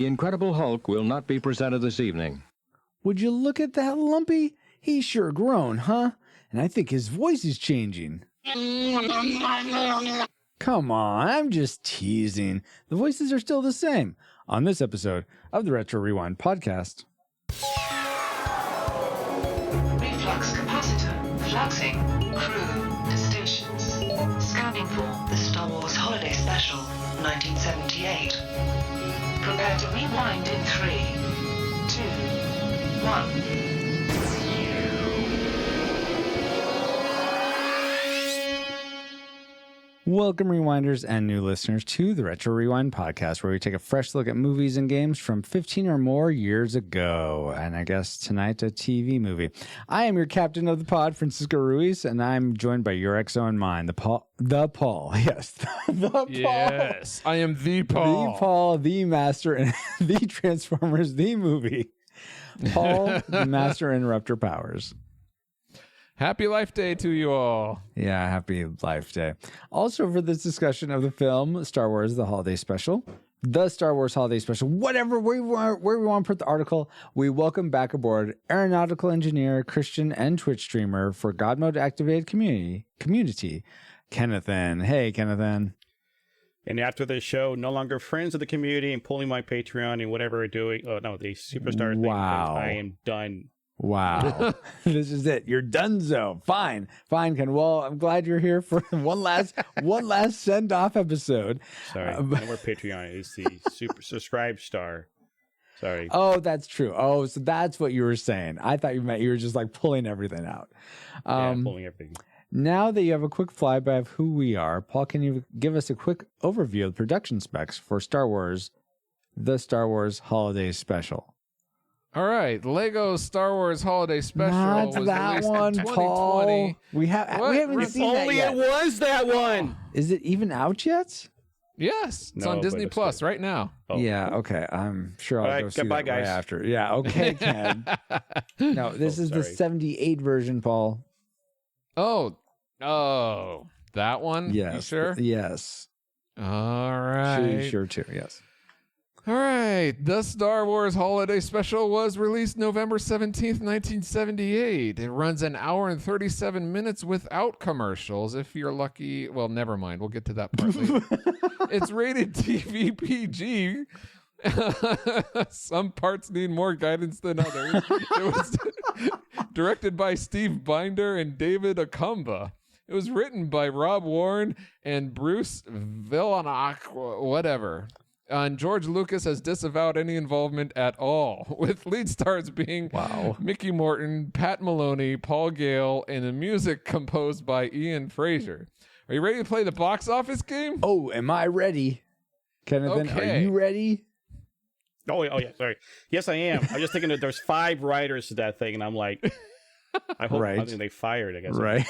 The Incredible Hulk will not be presented this evening. Would you look at that lumpy? He's sure grown, huh? And I think his voice is changing. Come on, I'm just teasing. The voices are still the same. On this episode of the Retro Rewind podcast. Reflux capacitor, fluxing, crew to stations. Scanning for the Star Wars Holiday Special, 1978. Prepare to rewind in 3, 2, 1. Welcome, Rewinders and new listeners, to the Retro Rewind podcast, where we take a fresh look at movies and games from 15 or more years ago. And I guess tonight, a TV movie. I am your captain of the pod, Francisco Ruiz, and I'm joined by your XO and mine, the Paul. Yes, the Paul. Yes, I am the Paul. The Paul, the master, and the Transformers, the movie. Paul, the master interrupter powers. Happy Life Day to you all. Yeah, happy Life Day. Also, for this discussion of the film Star Wars, the Holiday Special, the Star Wars Holiday Special, where we want to put the article, we welcome back aboard aeronautical engineer, Christian, and Twitch streamer for God Mode Activated Community, Kennethan. Hey, Kennethan. And after the show, no longer friends of the community and pulling my Patreon and whatever we're doing. Oh, no, the superstar thing. I am done. Wow. This is it. You're donezo. Fine, Ken. Well, I'm glad you're here for one last send-off episode. Sorry, no more Patreon. It's the super subscribe star. Sorry. Oh, that's true. Oh, so that's what you were saying. I thought you meant you were just like pulling everything out. Yeah, pulling everything. Now that you have a quick flyby of who we are, Paul, can you give us a quick overview of the production specs for Star Wars, the Star Wars Holiday Special? All right, Lego Star Wars Holiday Special Not was that released one, in 2020. Paul. We haven't seen that yet. Only it was that one. Is it even out yet? Yes, it's No, on but Disney it's Plus good. right now. Oh. Yeah, okay. I'm sure I'll All go right, see goodbye, that right guys. after. Yeah, okay, Ken. No, this is the sorry. 78 version, Paul. Oh, that one? Yes. You sure? Yes. All right. Sure too, yes. All right. The Star Wars Holiday Special was released November 17th, 1978. It runs an hour and 37 minutes without commercials. If you're lucky, well, never mind. We'll get to that part later. It's rated TV PG. Some parts need more guidance than others. It was directed by Steve Binder and David Akumba. It was written by Rob Warren and Bruce Villanueva, whatever. And George Lucas has disavowed any involvement at all, with lead stars being Mickey Morton, Pat Maloney, Paul Gale, and the music composed by Ian Fraser. Are you ready to play the box office game? Oh, am I ready? Kenneth, Okay. Are you ready? Oh, yeah, sorry. Yes, I am. I was just thinking that there's 5 writers to that thing, and I'm like, I hope nothing they fired, I guess. Right.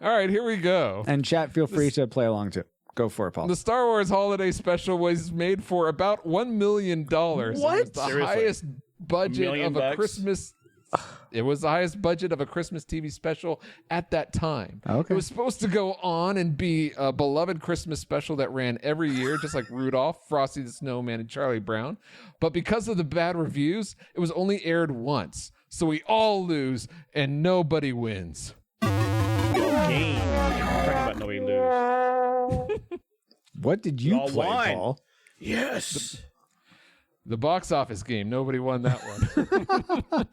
All right, here we go. And chat, feel free to play along too. Go for it, Paul. The Star Wars Holiday Special was made for about $1 million. What? It was the Seriously? highest budget of a $1,000,000? Christmas. It was the highest budget of a Christmas TV special at that time. Okay. It was supposed to go on and be a beloved Christmas special that ran every year, just like Rudolph, Frosty the Snowman, and Charlie Brown. But because of the bad reviews, it was only aired once. So we all lose and nobody wins. Game. I'm talking about nobody lose. What did you all play, won. Paul? Yes. The box office game. Nobody won that one.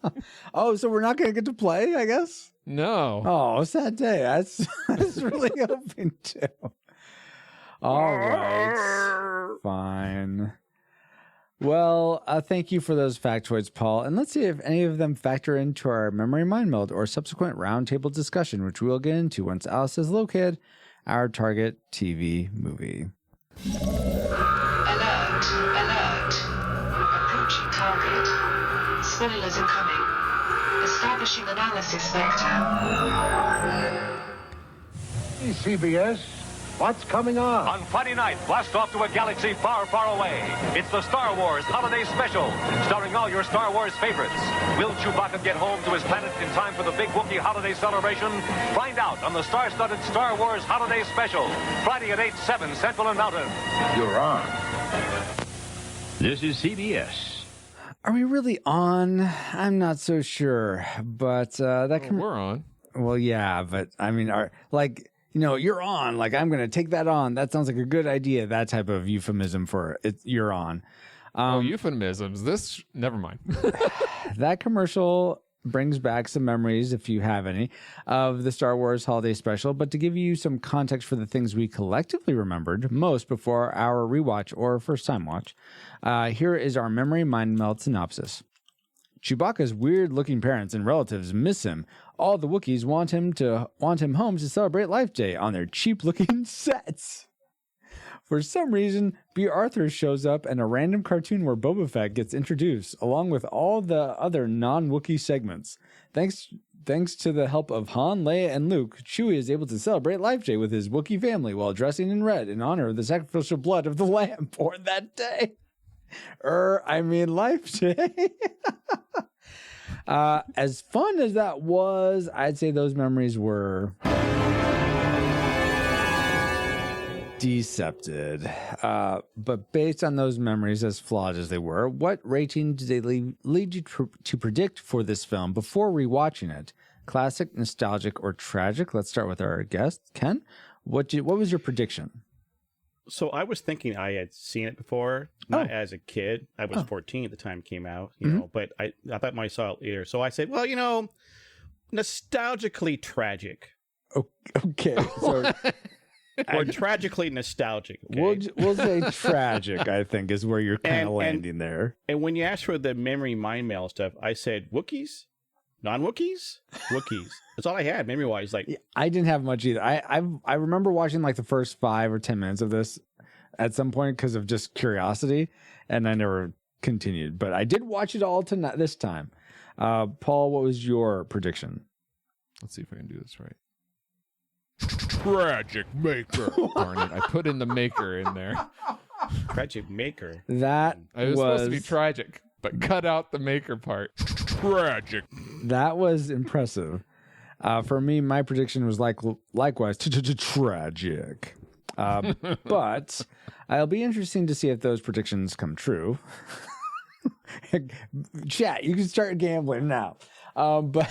Oh, so we're not going to get to play, I guess? No. Oh, sad day. I was really hoping to. All right. Fine. Well, thank you for those factoids, Paul. And let's see if any of them factor into our memory mind meld or subsequent roundtable discussion, which we'll get into once Alice has located our target TV movie. Alert, alert. Approaching target. Spoilers incoming. Establishing analysis vector. CBS, what's coming on? On Friday night, blast off to a galaxy far, far away. It's the Star Wars Holiday Special, starring all your Star Wars favorites. Will Chewbacca get home to his planet in time for the big Wookiee holiday celebration? Find out on the star-studded Star Wars Holiday Special, Friday at 8/7 Central and Mountain. You're on. This is CBS. Are we really on? I'm not so sure, but that can. We're on. Well, yeah, but I mean, you're on. Like, I'm going to take that on. That sounds like a good idea. That type of euphemism for it. You're on. Euphemisms. Never mind. That commercial brings back some memories, if you have any, of the Star Wars Holiday Special. But to give you some context for the things we collectively remembered most before our rewatch or first time watch, here is our memory mind meld synopsis. Chewbacca's weird-looking parents and relatives miss him. All the Wookiees want him home to celebrate Life Day on their cheap-looking sets. For some reason, B. Arthur shows up and a random cartoon where Boba Fett gets introduced, along with all the other non-Wookiee segments. Thanks to the help of Han, Leia, and Luke, Chewie is able to celebrate Life Day with his Wookiee family while dressing in red in honor of the sacrificial blood of the lamb born that day. Life Day. As fun as that was, I'd say those memories were decepted. But based on those memories, as flawed as they were, what rating did they lead you to predict for this film before rewatching it? Classic, nostalgic, or tragic? Let's start with our guest, Ken. What was your prediction? So I was thinking I had seen it before, not as a kid. I was 14 at the time it came out, you know, but I thought I saw it later. So I said, well, nostalgically tragic. Okay. So or tragically nostalgic. Okay? We'll say tragic, I think, is where you're kind of landing there. And when you asked for the memory mind mail stuff, I said Wookiees? Non-Wookiees? Wookiees. That's all I had memory-wise. Like, I didn't have much either. I remember watching like the first 5 or 10 minutes of this at some point because of just curiosity, and I never continued. But I did watch it all tonight this time. Paul, what was your prediction? Let's see if I can do this right. Tragic maker. Darn it! I put in the maker in there. tragic maker. That it was supposed to be tragic, but cut out the maker part. Tragic. That was impressive. For me, my prediction was likewise tragic. But it'll be interesting to see if those predictions come true. Chat, you can start gambling now. But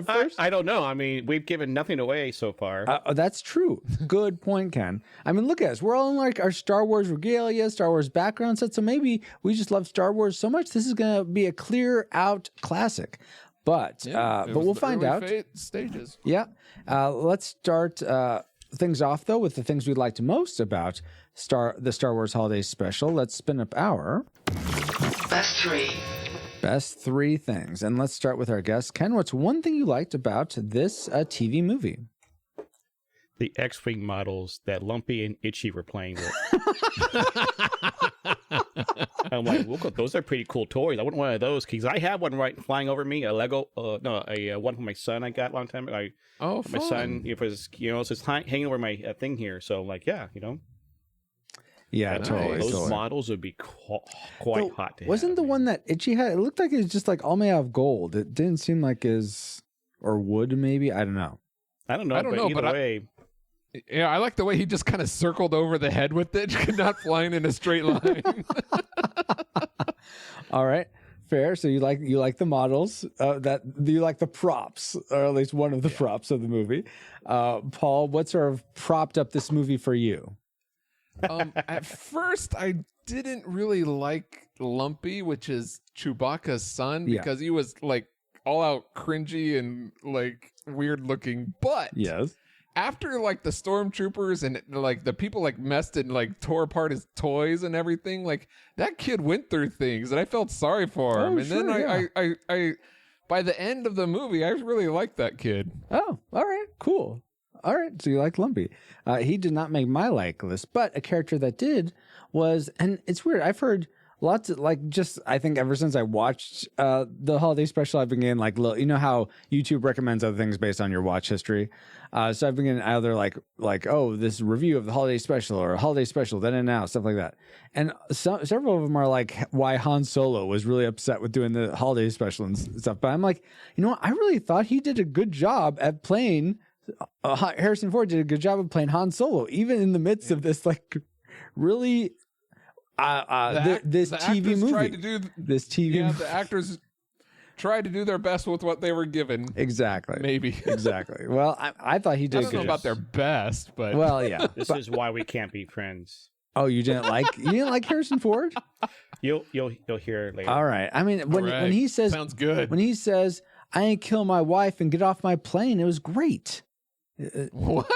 first, I don't know. I mean, we've given nothing away so far. That's true. Good point, Ken. I mean, look at us. We're all in like our Star Wars regalia, Star Wars background set. So maybe we just love Star Wars so much. This is going to be a clear out classic. But we'll find out. Stages. Yeah. Let's start things off though with the things we liked most about the Star Wars Holiday Special. Let's spin up our Best 3 things. And let's start with our guest. Ken, what's one thing you liked about this TV movie? The X-Wing models that Lumpy and Itchy were playing with. I'm like, well, those are pretty cool toys. I want one of those because I have one right flying over me, a Lego, one from my son I got a long time ago. My son, it was, so it's hanging over my thing here. So like, yeah, Yeah, totally. Those models would be quite hot to have. Wasn't the one that Itchy had? It looked like it was just like all made out of gold. It didn't seem like or wood maybe. I don't know. I don't know. Either way. I like the way he just kind of circled over the head with it, not flying in a straight line. All right. Fair. So you like the models, you like the props, or at least one of the props of the movie. Paul, what sort of propped up this movie for you? At first, I didn't really like Lumpy, which is Chewbacca's son, because he was like all out cringy and like weird looking. But yes, after like the stormtroopers and like the people like messed and like tore apart his toys and everything, like that kid went through things, and I felt sorry for him. Then I by the end of the movie, I really liked that kid. Oh, all right, cool. All right, so you like Lumpy. He did not make my like list, but a character that did was, and it's weird, I've heard lots of, I think ever since I watched the Holiday Special, I've been getting you know how YouTube recommends other things based on your watch history? So I've been getting either oh, this review of the Holiday Special or a Holiday Special, then and now, stuff like that. And several of them are like why Han Solo was really upset with doing the Holiday Special and stuff. But I'm like, you know what? I really thought he did a good job at playing Harrison Ford did a good job of playing Han Solo, even in the midst of this really This the TV actors movie. tried to do This TV yeah, movie. the actors tried to do their best with what they were given. Exactly. Maybe. Exactly. Well, I thought he I did don't know good. about their best, but Well, yeah. This is why we can't be friends. Oh, you didn't like Harrison Ford? You'll hear later. All right. I mean, when he says sounds good. when he says I ain't kill my wife and get off my plane, it was great. What?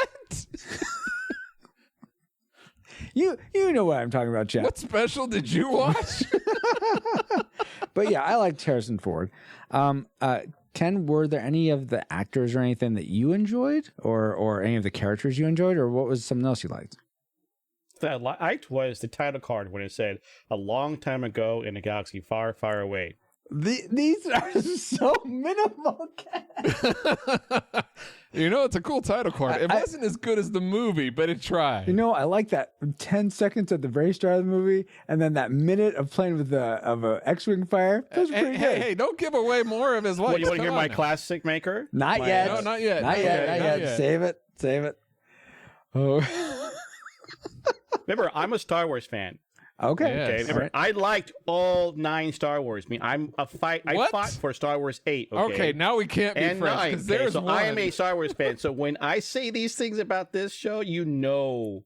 You know what I'm talking about, Chad. What special did you watch? But yeah, I liked Harrison Ford. Ken, were there any of the actors or anything that you enjoyed, or any of the characters you enjoyed, or what was something else you liked? That I liked was the title card when it said "A long time ago in a galaxy far, far away." These are so minimal, Ken. It's a cool title card. It wasn't as good as the movie, but it tried. I like that 10 seconds at the very start of the movie, and then that minute of playing with a X-wing fire. That was pretty good. Hey, don't give away more of his life. What, you want to hear my now. classic maker? Not yet. No, not yet. Not yet. Save it. Oh. Remember, I'm a Star Wars fan. Okay. Yes. Okay, remember, I liked all 9 Star Wars. I mean, I fought for Star Wars 8. Okay, now we can't be and friends 9. because Okay, there's so one. I am a Star Wars fan. So when I say these things about this show, Don't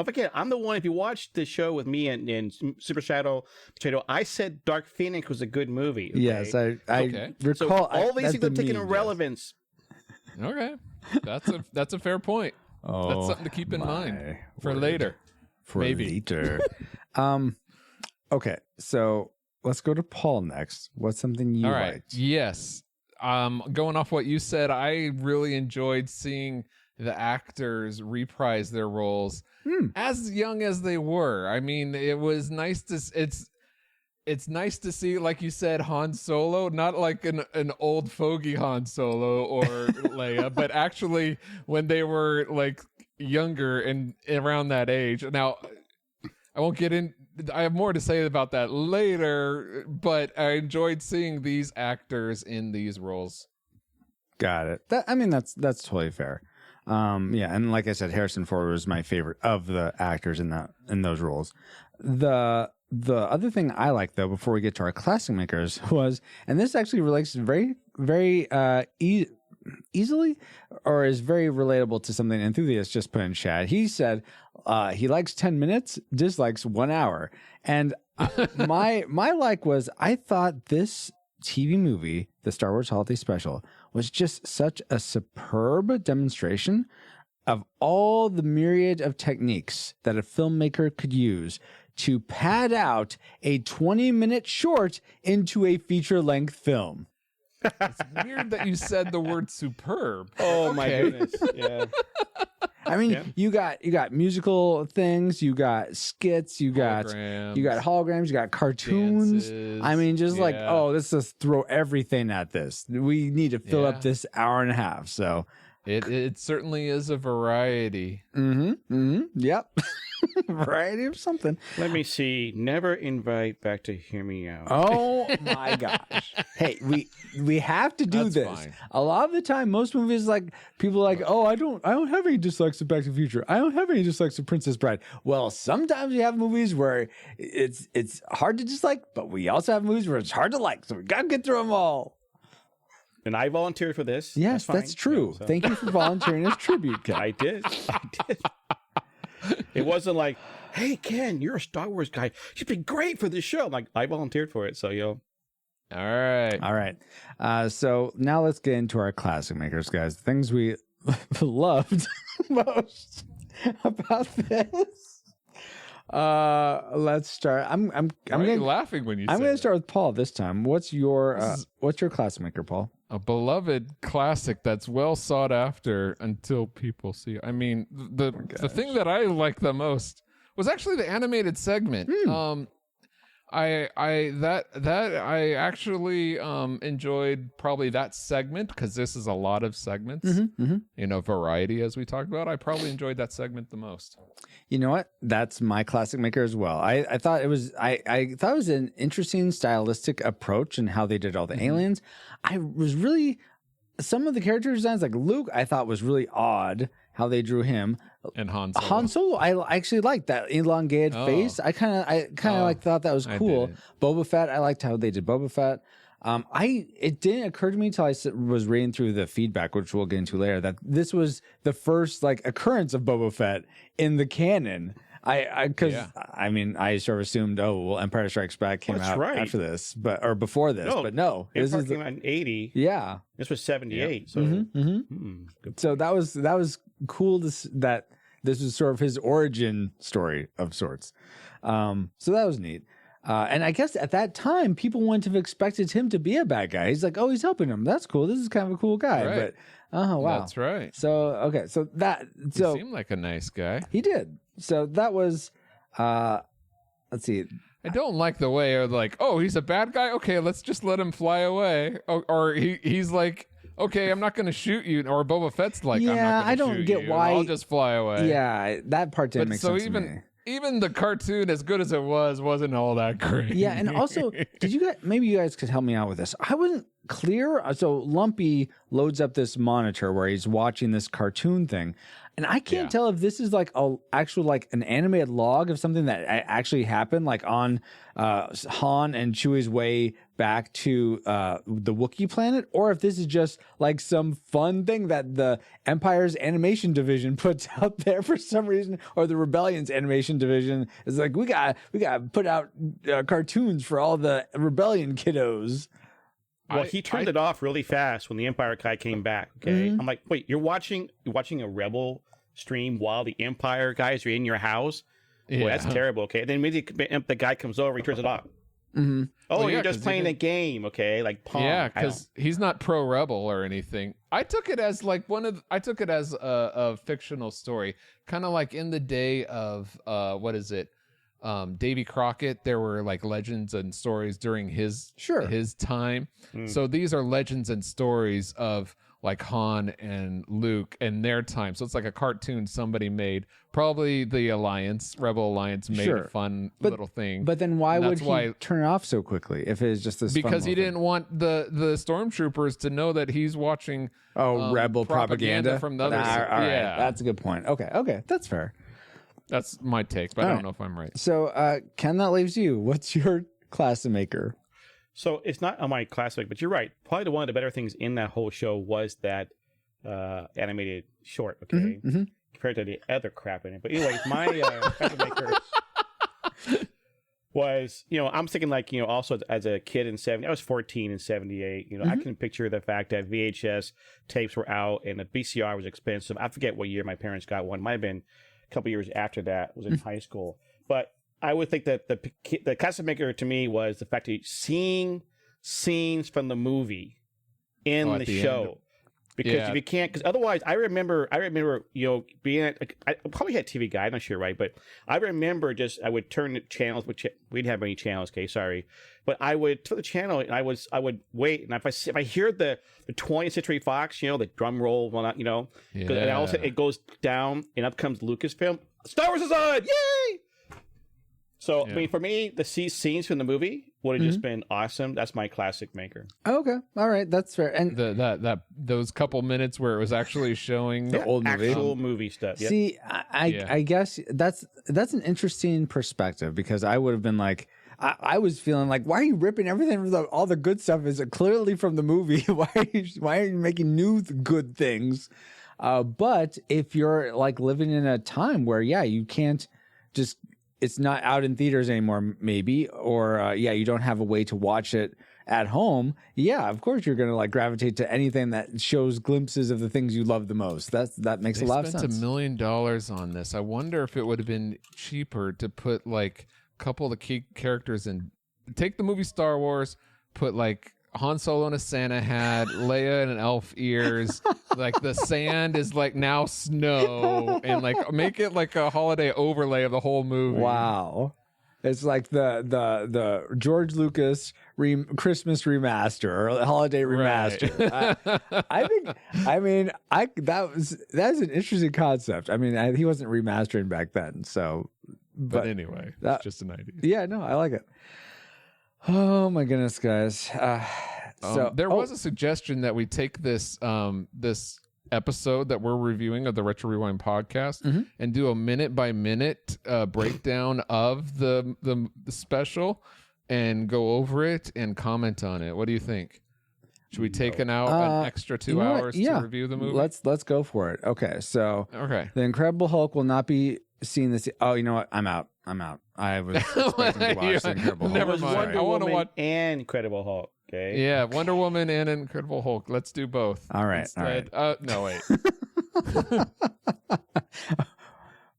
forget, I'm the one. If you watch the show with me and Super Shadow Potato, I said Dark Phoenix was a good movie. Okay? Yes, I Okay. So recall. all these that's things are the taking meme, irrelevance. Okay, that's a fair point. Oh, That's something to keep in mind my for word. later. For Maybe. later. Okay, so let's go to Paul next. What's something you All right. liked? Yes. Going off what you said, I really enjoyed seeing the actors reprise their roles as young as they were. I mean, it was nice to it's nice to see, like you said, Han Solo, not like an old fogey Han Solo or Leia, but actually when they were like younger and around that age. Now, I won't get in. I have more to say about that later, but I enjoyed seeing these actors in these roles. Got it. That's totally fair. Yeah, and like I said, Harrison Ford was my favorite of the actors in those roles. The other thing I like, though, before we get to our classic makers, was, and this actually relates very, very easily, or is very relatable to something Enthusiast just put in chat. He said he likes 10 minutes, dislikes 1 hour, and my like was, I thought this TV movie, the Star Wars Holiday Special, was just such a superb demonstration of all the myriad of techniques that a filmmaker could use to pad out a 20-minute short into a feature-length film. It's weird that you said the word superb. Oh my goodness! Yeah. I mean, Yeah. you got musical things, you got skits, you got holograms, you got cartoons. Dances, I mean, just like, yeah. oh, let's just throw everything at this. We need to fill Yeah. up this hour and a half. So, It certainly is a variety. yep, variety of something. Let me see. Never invite back to Hear Me Out. Oh my gosh! Hey, we have to do That's this. fine. A lot of the time, most movies, like, people are like, oh, I don't have any dislikes of Back to the Future. I don't have any dislikes of Princess Bride. Well, sometimes we have movies where it's hard to dislike, but we also have movies where it's hard to like. So we gotta get through them all. And I volunteered for this. Yes, fine. that's true. Yeah, so- Thank you for volunteering as tribute, Ken. I did. It wasn't like, hey, Ken, you're a Star Wars guy. You'd be great for this show. I'm like, I volunteered for it. So, All right. All right. So now let's get into our classic makers, guys. Things we loved most about this. Let's start. I'm Why are gonna you laughing when you I'm say gonna that? start with Paul this time. What's your This is- classic maker, Paul? A beloved classic that's well sought after until people see. I mean, the thing that I like the most was actually the animated segment. I actually enjoyed probably that segment because this is a lot of segments. Variety as we talked about. I probably enjoyed that segment the most. You know what? That's my classic maker as well. I thought it was I thought it was an interesting stylistic approach in how they did all the aliens. I was really, some of the character designs, like Luke, I thought was really odd how they drew him. And Han Solo. Han Solo, I actually liked that elongated face. I kind of like thought that was cool. Boba Fett, I liked how they did Boba Fett. It didn't occur to me until I was reading through the feedback, which we'll get into later, that this was the first like occurrence of Boba Fett in the canon. I sort of assumed, Empire Strikes Back came out after this, or before this, but no, this came out in 80. Yeah, this was 78. So, so that was cool that this was sort of his origin story of sorts. So that was neat. And I guess at that time, people wouldn't have expected him to be a bad guy. He's like, he's helping him. That's cool. This is kind of a cool guy. Right. But wow, that's right. So okay, He seemed like a nice guy. He did. So that was, let's see. I don't like the way of like, he's a bad guy. Okay, let's just let him fly away. Or he's like, okay, I'm not going to shoot you. Or Boba Fett's like, I'm not going to shoot you. I don't get why. I'll just fly away. Yeah, that part didn't make sense to me. Even the cartoon, as good as it wasn't all that great. Yeah, and also, maybe you guys could help me out with this. I wasn't clear. So Lumpy loads up this monitor where he's watching this cartoon thing. And I can't tell if this is like an animated log of something that actually happened, like on Han and Chewie's way back to the Wookiee planet, or if this is just like some fun thing that the Empire's animation division puts out there for some reason, or the Rebellion's animation division is like, we got to put out cartoons for all the Rebellion kiddos. Well, he turned it off really fast when the Empire guy came back. Okay, I'm like, wait, you're watching a Rebel stream while the Empire guys are in your house? Yeah. Boy, that's terrible. Okay, and then maybe the guy comes over, he turns it off. Mm-hmm. You're just playing a game, okay, like Pong. Yeah, because he's not pro Rebel or anything. I took it as like a fictional story, kind of like in the day of Davy Crockett. There were like legends and stories during his time. So these are legends and stories of like Han and Luke and their time. So it's like a cartoon somebody made. Probably the Rebel Alliance made a fun little thing. But then why would he turn it off so quickly if it is just this? Because he didn't want the stormtroopers to know that he's watching Rebel propaganda from the other side. All right. That's a good point. Okay, that's fair. That's my take, but I don't know if I'm right. So, Ken, that leaves you. What's your class maker? So it's not on my classic, but you're right. Probably one of the better things in that whole show was that animated short, okay? Compared to the other crap in it. But anyways, my classic maker was, I'm thinking like, also as a kid in 70, I was 14 in 78. I can picture the fact that VHS tapes were out and the VCR was expensive. I forget what year my parents got one. Might have been a couple years after that. I was in high school. But I would think that the classic maker to me was the fact that seeing scenes from the movie in the show. Because if you can't, because otherwise, I remember, being I probably had TV Guide, I'm not sure, right? But I remember I would turn the channels, which we didn't have any channels, okay, sorry. But I would turn the channel and I would wait, and if I hear the 20th Century Fox, the drum roll, and all of a sudden it goes down and up comes Lucasfilm. Star Wars is on! Yay! So, I mean, for me, the scenes from the movie would have just been awesome. That's my classic maker. Okay. All right. That's fair. And those couple minutes where it was actually showing the old movie. Actual movie stuff. Yep. See, I guess that's an interesting perspective, because I would have been like, I was feeling like, why are you ripping everything from all the good stuff is clearly from the movie? Why are you making new good things? But if you're like living in a time where, you can't just, it's not out in theaters anymore, maybe, or you don't have a way to watch it at home. Yeah, of course you're going to like gravitate to anything that shows glimpses of the things you love the most. That makes a lot of sense. They spent $1 million on this. I wonder if it would have been cheaper to put like a couple of the key characters in. Take the movie Star Wars, put like Han Solo in a Santa hat, Leia in an elf ears, like the sand is like now snow, and like make it like a holiday overlay of the whole movie. Wow. It's like the George Lucas Christmas remaster or holiday remaster. Right. That's an interesting concept. I mean, he wasn't remastering back then, so. But anyway, it's just an idea. Yeah, no, I like it. Oh my goodness, guys! There was a suggestion that we take this episode that we're reviewing of the Retro Rewind podcast and do a minute by minute breakdown of the special and go over it and comment on it. What do you think? Should we take an extra 2 hours to review the movie? Let's go for it. Okay, so The Incredible Hulk will not be seen this. Oh, you know what? I'm out. I was expecting to watch The Incredible Hulk. Never mind. I want to watch and Incredible Hulk. Okay. Yeah, Wonder Woman and Incredible Hulk. Let's do both. All right. Instead. All right. No, wait.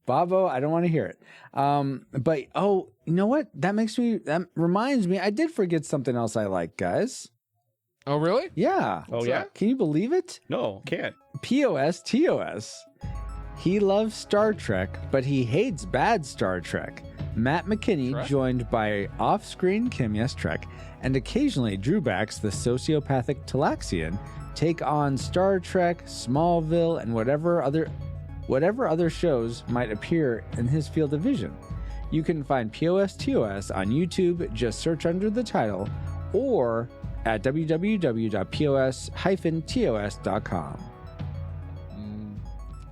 Bobo, I don't want to hear it. But you know what? That reminds me. I did forget something else I like, guys. Oh, really? Yeah. Oh, yeah. Can you believe it? No, can't. POS TOS. He loves Star Trek, but he hates bad Star Trek. Matt McKinney, Trek? joined by off-screen Kim, yes, Trek, and occasionally Drewbacks, the sociopathic Talaxian, take on Star Trek, Smallville, and whatever other shows might appear in his field of vision. You can find POS TOS on YouTube. Just search under the title, or at www.pos-tos.com.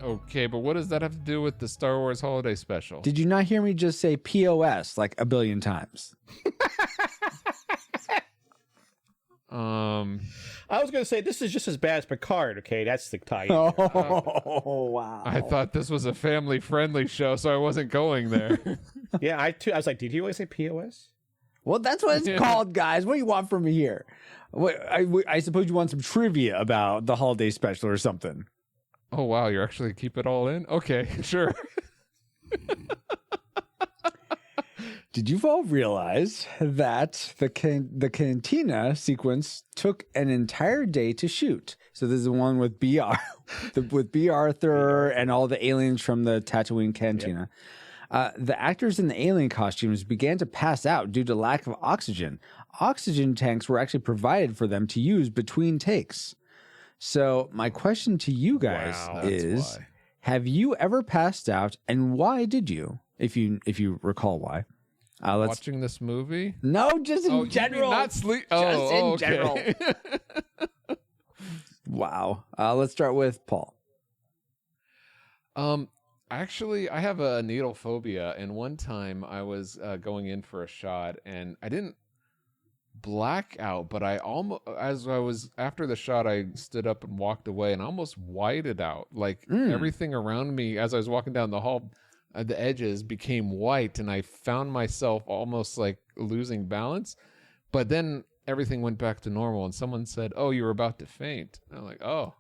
Okay, but what does that have to do with the Star Wars Holiday Special? Did you not hear me just say POS like a billion times? I was going to say this is just as bad as Picard. Okay, that's the title. Oh, wow. I thought this was a family-friendly show, so I wasn't going there. Yeah, I was like, did you always say POS? Well, that's what it's called, guys. What do you want from me here? I suppose you want some trivia about the holiday special or something. Oh, wow, you're actually keep it all in? Okay, sure. Did you all realize that the cantina sequence took an entire day to shoot? So this is the one with with B. Arthur and all the aliens from the Tatooine cantina. Yep. The actors in the alien costumes began to pass out due to lack of oxygen. Oxygen tanks were actually provided for them to use between takes. So my question to you guys is, have you ever passed out, and why did you? If you recall why. Watching this movie? No, just in general. Not sleep. Just in okay. general. Wow. Let's start with Paul. Actually, I have a needle phobia, and one time I was going in for a shot, and I didn't black out, but after the shot, I stood up and walked away, and almost whited out. Like everything around me as I was walking down the hall, the edges became white, and I found myself almost like losing balance. But then everything went back to normal, and someone said, "Oh, you were about to faint." And I'm like, "Oh,"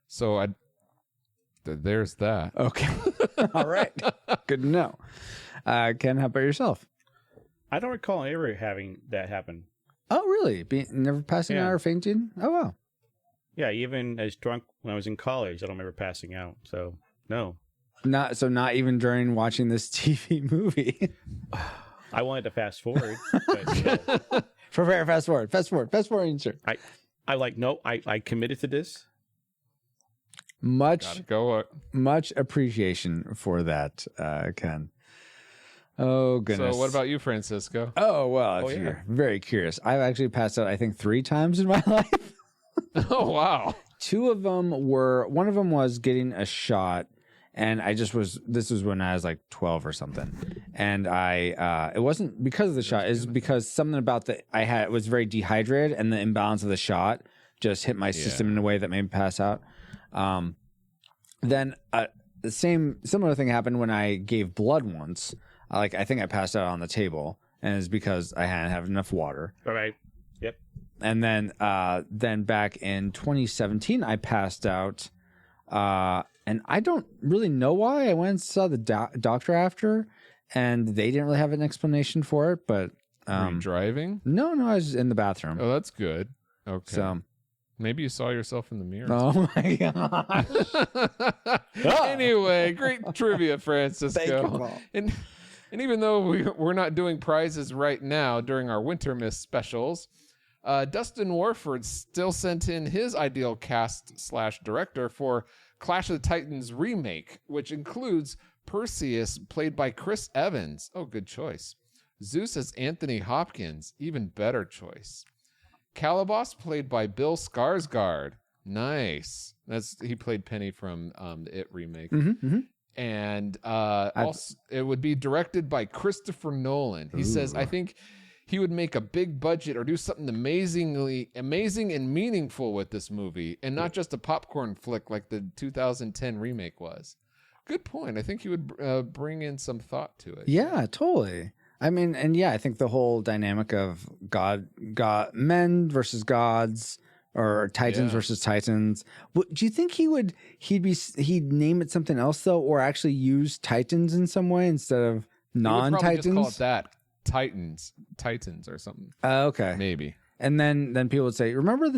so there's that. Okay, all right, good to know. Ken, how about yourself? I don't recall ever having that happen. Oh, really? Never passing out or fainting? Oh, wow. Yeah, even as drunk when I was in college, I don't remember passing out. So no. Not even during watching this TV movie. I wanted to fast forward. But Prepare, fast forward, insert. I committed to this. Much appreciation for that, Ken. Oh, goodness. So what about you, Francisco? Oh, well, if you're very curious, I've actually passed out, I think, 3 times in my life. Oh, wow. One of them was getting a shot, and this was when I was like 12 or something. And it wasn't because of the shot, it's because something about I was very dehydrated, and the imbalance of the shot just hit my system in a way that made me pass out. Then the similar thing happened when I gave blood once. I think I passed out on the table, and it's because I hadn't had enough water. All right. Yep. And then back in 2017, I passed out, and I don't really know why. I went and saw the doctor after, and they didn't really have an explanation for it. But were you driving? No, I was in the bathroom. Oh, that's good. Okay. So maybe you saw yourself in the mirror. Oh my gosh. Anyway, great trivia, Francisco. Thank you, Paul. And even though we're not doing prizes right now during our Winter Miss specials, Dustin Warford still sent in his ideal cast/director for Clash of the Titans remake, which includes Perseus, played by Chris Evans. Oh, good choice. Zeus as Anthony Hopkins. Even better choice. Calabas, played by Bill Skarsgård. Nice. He played Penny from the It remake. Mm-hmm. And also, it would be directed by Christopher Nolan. He says, I think he would make a big budget or do something amazing and meaningful with this movie, and not just a popcorn flick like the 2010 remake was. Good point. I think he would bring in some thought to it. Yeah, totally. I mean, and yeah, I think the whole dynamic of men versus gods, or Titans versus Titans. Do you think he'd name it something else though, or actually use Titans in some way instead of non-Titans? Just call it that. Titans or something. Okay, maybe. And then people would say, remember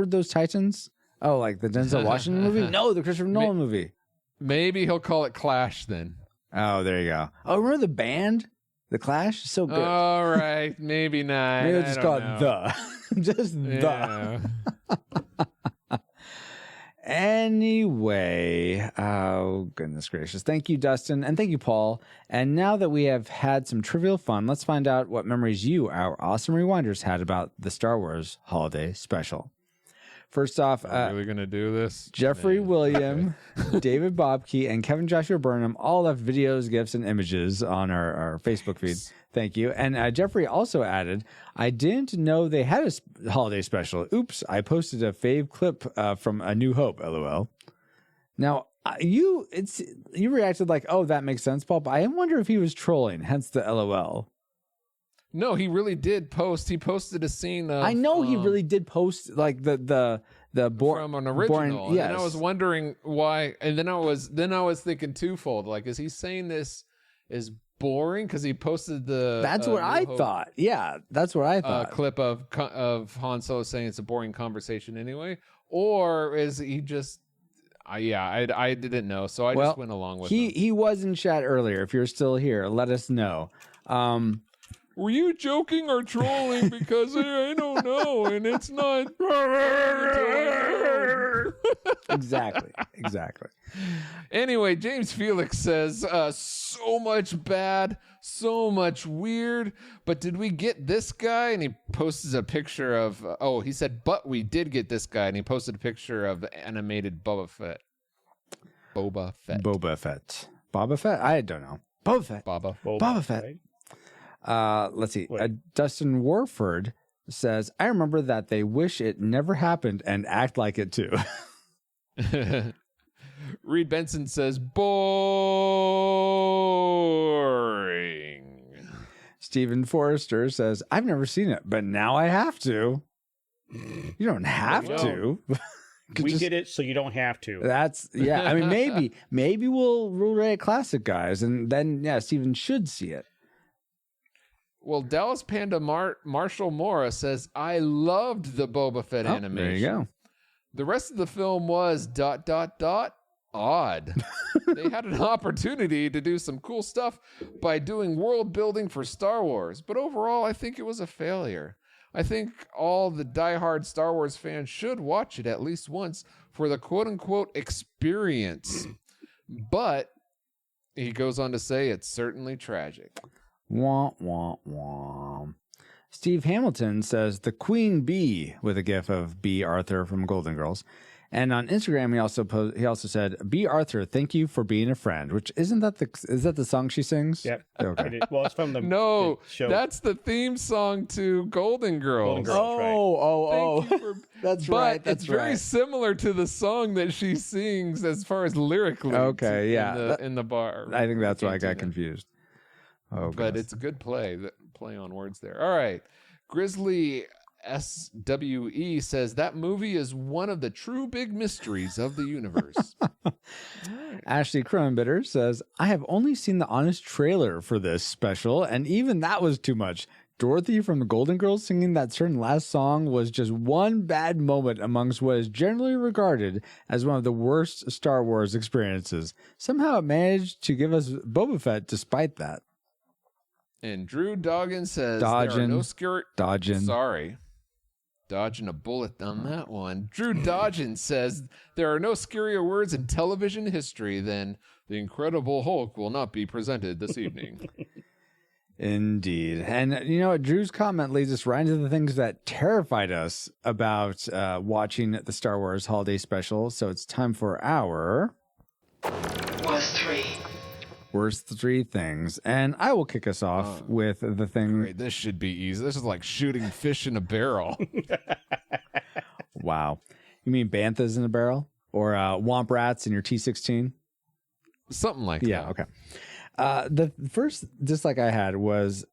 those Titans? Oh, like the Denzel Washington movie? No, the Christopher Nolan movie. Maybe he'll call it Clash then. Oh, there you go. Oh, remember the band, The Clash? So good. All right, maybe not. Maybe we'll just call it the. Just the. Anyway, oh goodness gracious. Thank you, Dustin, and thank you, Paul. And now that we have had some trivial fun, let's find out what memories you, our awesome rewinders, had about the Star Wars Holiday Special. First off, are we gonna do this? Jeffrey William, David Bobke, and Kevin Joshua Burnham all left videos, GIFs, and images on our Facebook feed. Thank you. And Jeffrey also added, I didn't know they had a holiday special. Oops, I posted a fave clip from A New Hope, LOL. Now, you reacted like, oh, that makes sense, Paul, but I wonder if he was trolling, hence the LOL. No, he really did post. He posted a scene of, I know he really did post like the from an original. Yes. And I was wondering why, and then I was thinking twofold. Like, is he saying this is boring because he posted the? That's what I thought. Yeah, that's what I thought. Clip of Han Solo saying it's a boring conversation anyway, or is he just? I didn't know, so I just went along with him. He was in chat earlier. If you're still here, let us know. Were you joking or trolling? Because I don't know, and it's not. Exactly. Anyway, James Felix says, so much bad, so much weird, but did we get this guy? And he posted a picture of, he said, but we did get this guy, and he posted a picture of the animated Boba Fett. Boba Fett? I don't know. Boba Fett. Boba Fett. Right? Let's see. Dustin Warford says, I remember that they wish it never happened and act like it too. Reed Benson says, boring. Stephen Forrester says, I've never seen it, but now I have to. You don't have to. We did it so you don't have to. That's, yeah. I mean, maybe we'll rate classic, guys, and then, yeah, Stephen should see it. Well, Dallas Panda Marshall Mora says, I loved the Boba Fett animation. There you go. The rest of the film was ... odd. They had an opportunity to do some cool stuff by doing world building for Star Wars, but overall, I think it was a failure. I think all the diehard Star Wars fans should watch it at least once for the quote-unquote experience. But he goes on to say it's certainly tragic. Wah, wah, wah. Steve Hamilton says the Queen Bee with a gif of B. Arthur from Golden Girls. And on Instagram, he also said, B. Arthur, thank you for being a friend, which is that the song she sings? Yep. Okay. Well, it's from the show. That's the theme song to Golden Girls. That's right. It's very similar to the song that she sings as far as lyrically. Okay, yeah. In the bar. I think that's why I got confused. Oh, but it's a good play on words there. All right. Grizzly SWE says that movie is one of the true big mysteries of the universe. Right. Ashley Cronenbitter says, I have only seen the honest trailer for this special, and even that was too much. Dorothy from the Golden Girls singing that certain last song was just one bad moment amongst what is generally regarded as one of the worst Star Wars experiences. Somehow it managed to give us Boba Fett despite that. And Drew Doggin says, Dodging a bullet on that one. Drew Dodgen says, there are no scarier words in television history than the Incredible Hulk will not be presented this evening. Indeed. And you know what? Drew's comment leads us right into the things that terrified us about watching the Star Wars Holiday Special. So it's time for our worst three things. And I will kick us off with the thing. Great, this should be easy. This is like shooting fish in a barrel. Wow. You mean banthas in a barrel? Or womp rats in your T16? Something like that. Yeah, okay. The first dislike I had was,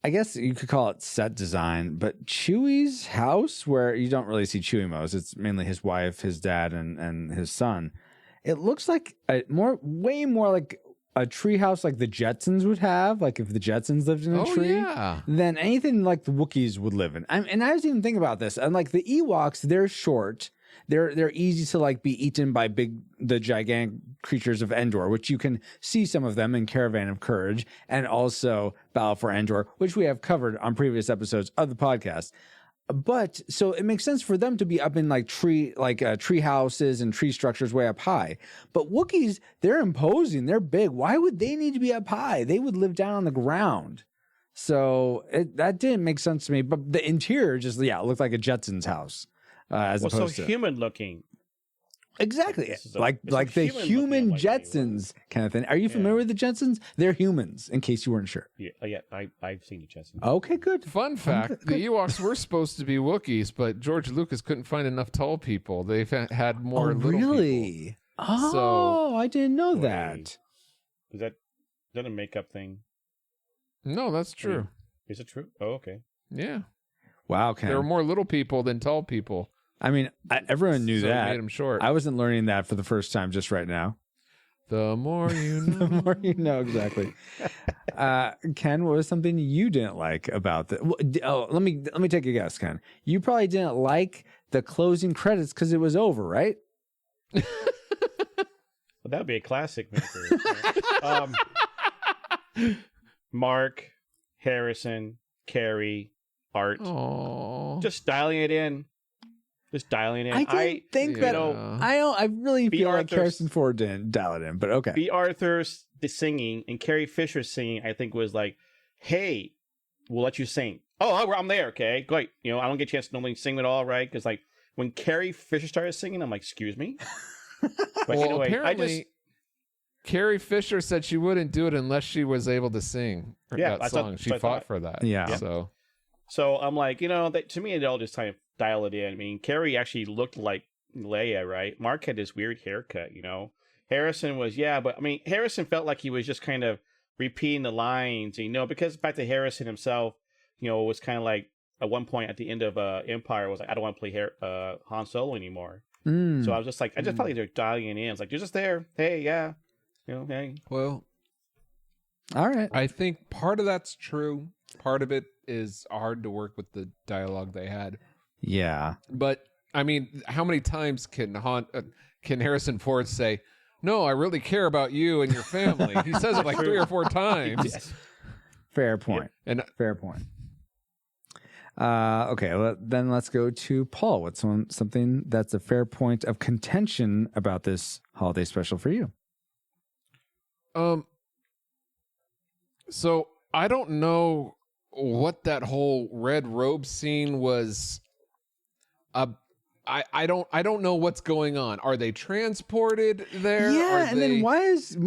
I guess you could call it set design, but Chewie's house, where you don't really see Chewie most, it's mainly his wife, his dad, and his son. It looks like way more like a tree house like the Jetsons would have, like if the Jetsons lived in a tree, than anything like the Wookiees would live in. And I was even thinking about this, and like the Ewoks, they're short. They're easy to like be eaten by the gigantic creatures of Endor, which you can see some of them in Caravan of Courage and also Battle for Endor, which we have covered on previous episodes of the podcast. But so it makes sense for them to be up in like tree houses and tree structures way up high. But Wookiees, they're imposing, they're big. Why would they need to be up high? They would live down on the ground. So that didn't make sense to me. But the interior just looked like a Jetsons house. Opposed to human looking. Exactly. Like the human Jetsons kind of thing. Are you familiar with the Jetsons? They're humans, in case you weren't sure. Yeah, I've seen the Jetsons. Okay, good. Fun fact, the Ewoks were supposed to be Wookiees, but George Lucas couldn't find enough tall people. They've had more little really? people. Oh, I didn't know that. Is that a makeup thing? No, that's true. Is it true? Oh, okay. Yeah. Wow, Ken. There were more little people than tall people. I mean, everyone knew so that. It made them short. I wasn't learning that for the first time just right now. The more you know. The more you know, exactly. Ken, what was something you didn't like about the? Let me take a guess, Ken. You probably didn't like the closing credits because it was over, right? Well, that would be a classic maker. Mark, Harrison, Carrie, Art. Aww. Just dialing it in. I think that. I really feel like Harrison Ford didn't dial it in, but okay. B. Arthur's the singing and Carrie Fisher's singing, I think, was like, "Hey, we'll let you sing." Oh, I'm there. Okay, great. I don't get a chance to normally sing at all, right? Because like when Carrie Fisher started singing, I'm like, "Excuse me." But anyway, apparently, Carrie Fisher said she wouldn't do it unless she was able to sing that song. She fought for that. Yeah. So I'm like, that, to me, it all just kind of dial it in. I mean, Carrie actually looked like Leia, right? Mark had this weird haircut, Harrison was, but I mean, Harrison felt like he was just kind of repeating the lines, because back to Harrison himself, was kind of like at one point at the end of Empire was like, I don't want to play Han Solo anymore. So I was just like, I just felt like they're dialing it in. It's like, you're just there. Hey, yeah. Hey. Well, all right. I think part of that's true. Part of it is hard to work with the dialogue they had. Yeah. But I mean, how many times can Harrison Ford say, "No, I really care about you and your family"? He says it like 3 or 4 times. Yes. Fair point. Yeah. Fair point. Okay, then let's go to Paul. What's something that's a fair point of contention about this holiday special for you? So I don't know what that whole red robe scene was. I don't know what's going on. Are they transported there? Yeah, then why is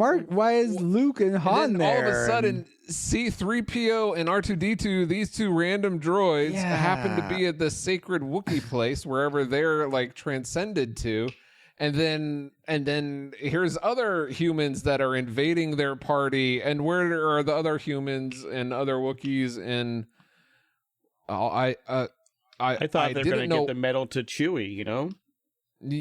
Luke and Han then there? All of a sudden, C-3PO and R2-D2, these two random droids, happen to be at the sacred Wookiee place, wherever they're like transcended to. And then here's other humans that are invading their party. And where are the other humans and other Wookiees? And I thought they were going to get the medal to Chewie,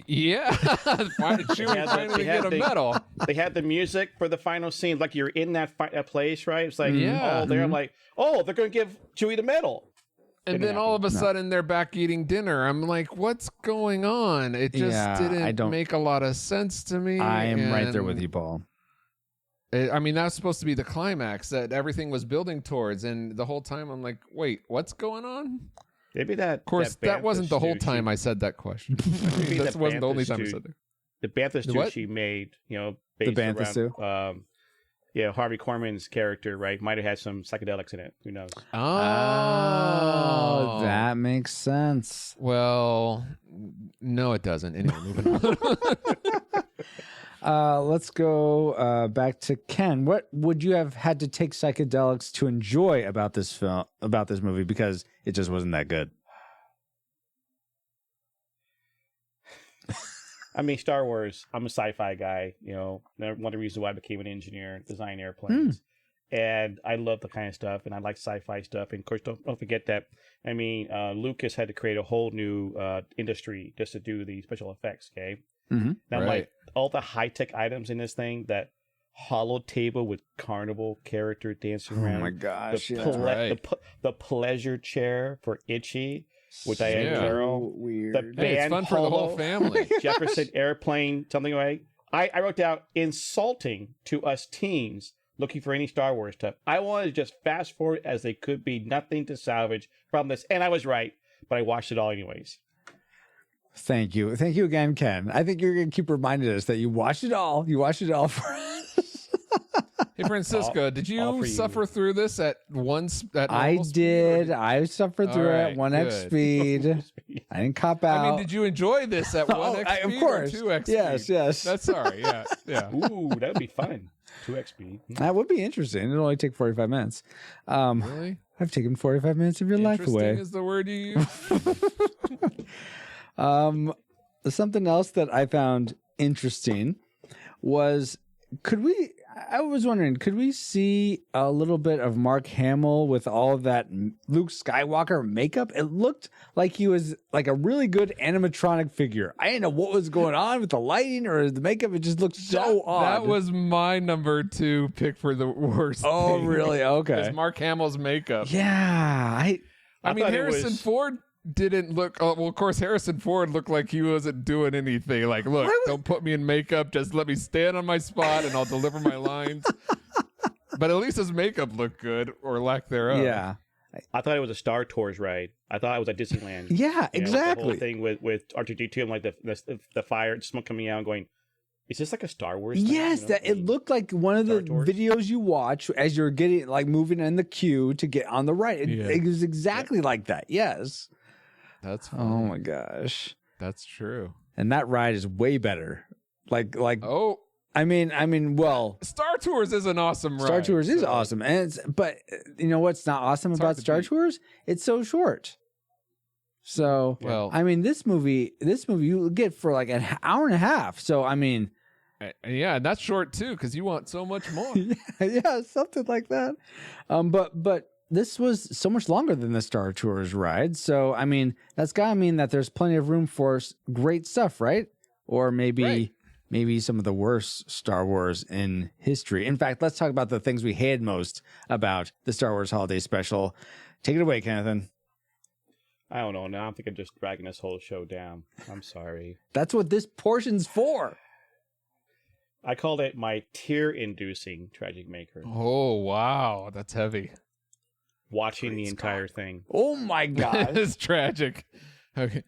Yeah. Chewie finally get a medal. They had the music for the final scene. Like you're in that place, right? It's like, yeah. There. I'm like, they're going to give Chewie the medal. And then all of a sudden they're back eating dinner. I'm like, what's going on? It just didn't make a lot of sense to me. I am right there with you, Paul. I mean, that was supposed to be the climax that everything was building towards. And the whole time I'm like, wait, what's going on? Maybe that. Of course, that wasn't the whole time I said that question. That wasn't the only time I said that. The Bantha stew she made, based the Bantha stew. Harvey Korman's character, right, might have had some psychedelics in it. Who knows? Oh, that makes sense. Well, no, it doesn't. Anyway, moving on. Let's go back to Ken. What would you have had to take psychedelics to enjoy about this film, about this movie, because it just wasn't that good? I mean, Star Wars, I'm a sci-fi guy, one of the reasons why I became an engineer, design airplanes. And I love the kind of stuff, and I like sci-fi stuff. And of course, don't forget that, I mean, Lucas had to create a whole new industry just to do the special effects, okay? Mm-hmm. Now, Right. like, all the high-tech items in this thing, that hollow table with carnival character dancing around. Oh my gosh, The pleasure chair for Itchy with Diane Yeah. Carroll. Weird. The Hey, it's band fun for the whole polo. family. Jefferson Airplane, something like I wrote down insulting to us teens looking for any Star Wars stuff. I wanted to just fast forward as they could be, nothing to salvage from this. And I was right, but I watched it all anyways. Thank you. Thank you again, Ken. I think you're going to keep reminding us that you watched it all. You watched it all for us. Hey, Francisco, did all you for you. suffer through this at at I normal speed, or did. I suffered through All it right, at 1x good. speed. I didn't cop out. I mean, did you enjoy this at 1x of speed course. or 2x Yes, speed? yes. That's sorry. Yeah, yeah. Ooh, that would be fun. 2XP. That would be interesting. It'll only take 45 minutes. Really? I've taken 45 minutes of your life Interesting away. is the word you use. Something else that I found interesting was, I was wondering, could we see a little bit of Mark Hamill with all of that Luke Skywalker makeup? It looked like he was like a really good animatronic figure. I didn't know what was going on with the lighting or the makeup. It just looked so odd. That was my number 2 pick for the worst. Oh, thing. really? Okay. It's Mark Hamill's makeup. Yeah. I mean, thought it Harrison was- Ford didn't look. Oh, well, of course, Harrison Ford looked like he wasn't doing anything. Like, look, don't put me in makeup. Just let me stand on my spot and I'll deliver my lines. But at least his makeup looked good, or lack thereof. Yeah. I thought it was a Star Tours ride. I thought it was at Disneyland. Yeah, The exactly. whole thing with R2D2 and like the fire, smoke coming out and going, is this like a Star Wars thing? Yes, that it looked like one of the Star Tours? videos you watch as you're getting like moving in the queue to get on the right. It was exactly like that. Yes. That's funny. Oh my gosh. That's true. And that ride is way better. Like Oh, I mean, well, Star Tours is an awesome ride. Star Tours is so- awesome. And but you know what's not awesome It's about hard to Star beat. Tours? It's so short. So, Well- I mean, this movie you get for like an hour and a half. So, I mean, Yeah, and that's short too, because you want so much more. yeah, something like that. But this was so much longer than the Star Tours ride. So, I mean, that's got to mean that there's plenty of room for great stuff, right? Or maybe Right. maybe some of the worst Star Wars in history. In fact, let's talk about the things we hated most about the Star Wars Holiday Special. Take it away, Kenneth. I don't know. Now I'm thinking just dragging this whole show down. I'm sorry. That's what this portion's for. I called it my tear-inducing Tragic Maker. Oh, wow. That's heavy. Watching the entire thing. Oh my God. It's tragic. Okay.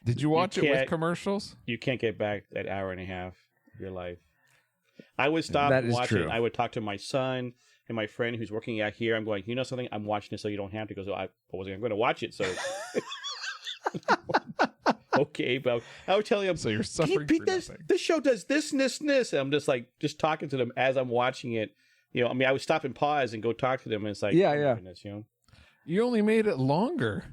Did you watch it with can't- commercials? You can't get back that hour and a half of your life. I would stop That is watching. true. I would talk to my son and my friend who's working out here. I'm going, you know something? I'm watching it so you don't have to. He goes, I wasn't going to watch it. So, okay. But I would tell him, So you're suffering for nothing. this show does this and this and this. And I'm just talking to them as I'm watching it. I mean, I would stop and pause and go talk to them. And it's like, Yeah, oh my yeah. goodness, You only made it longer.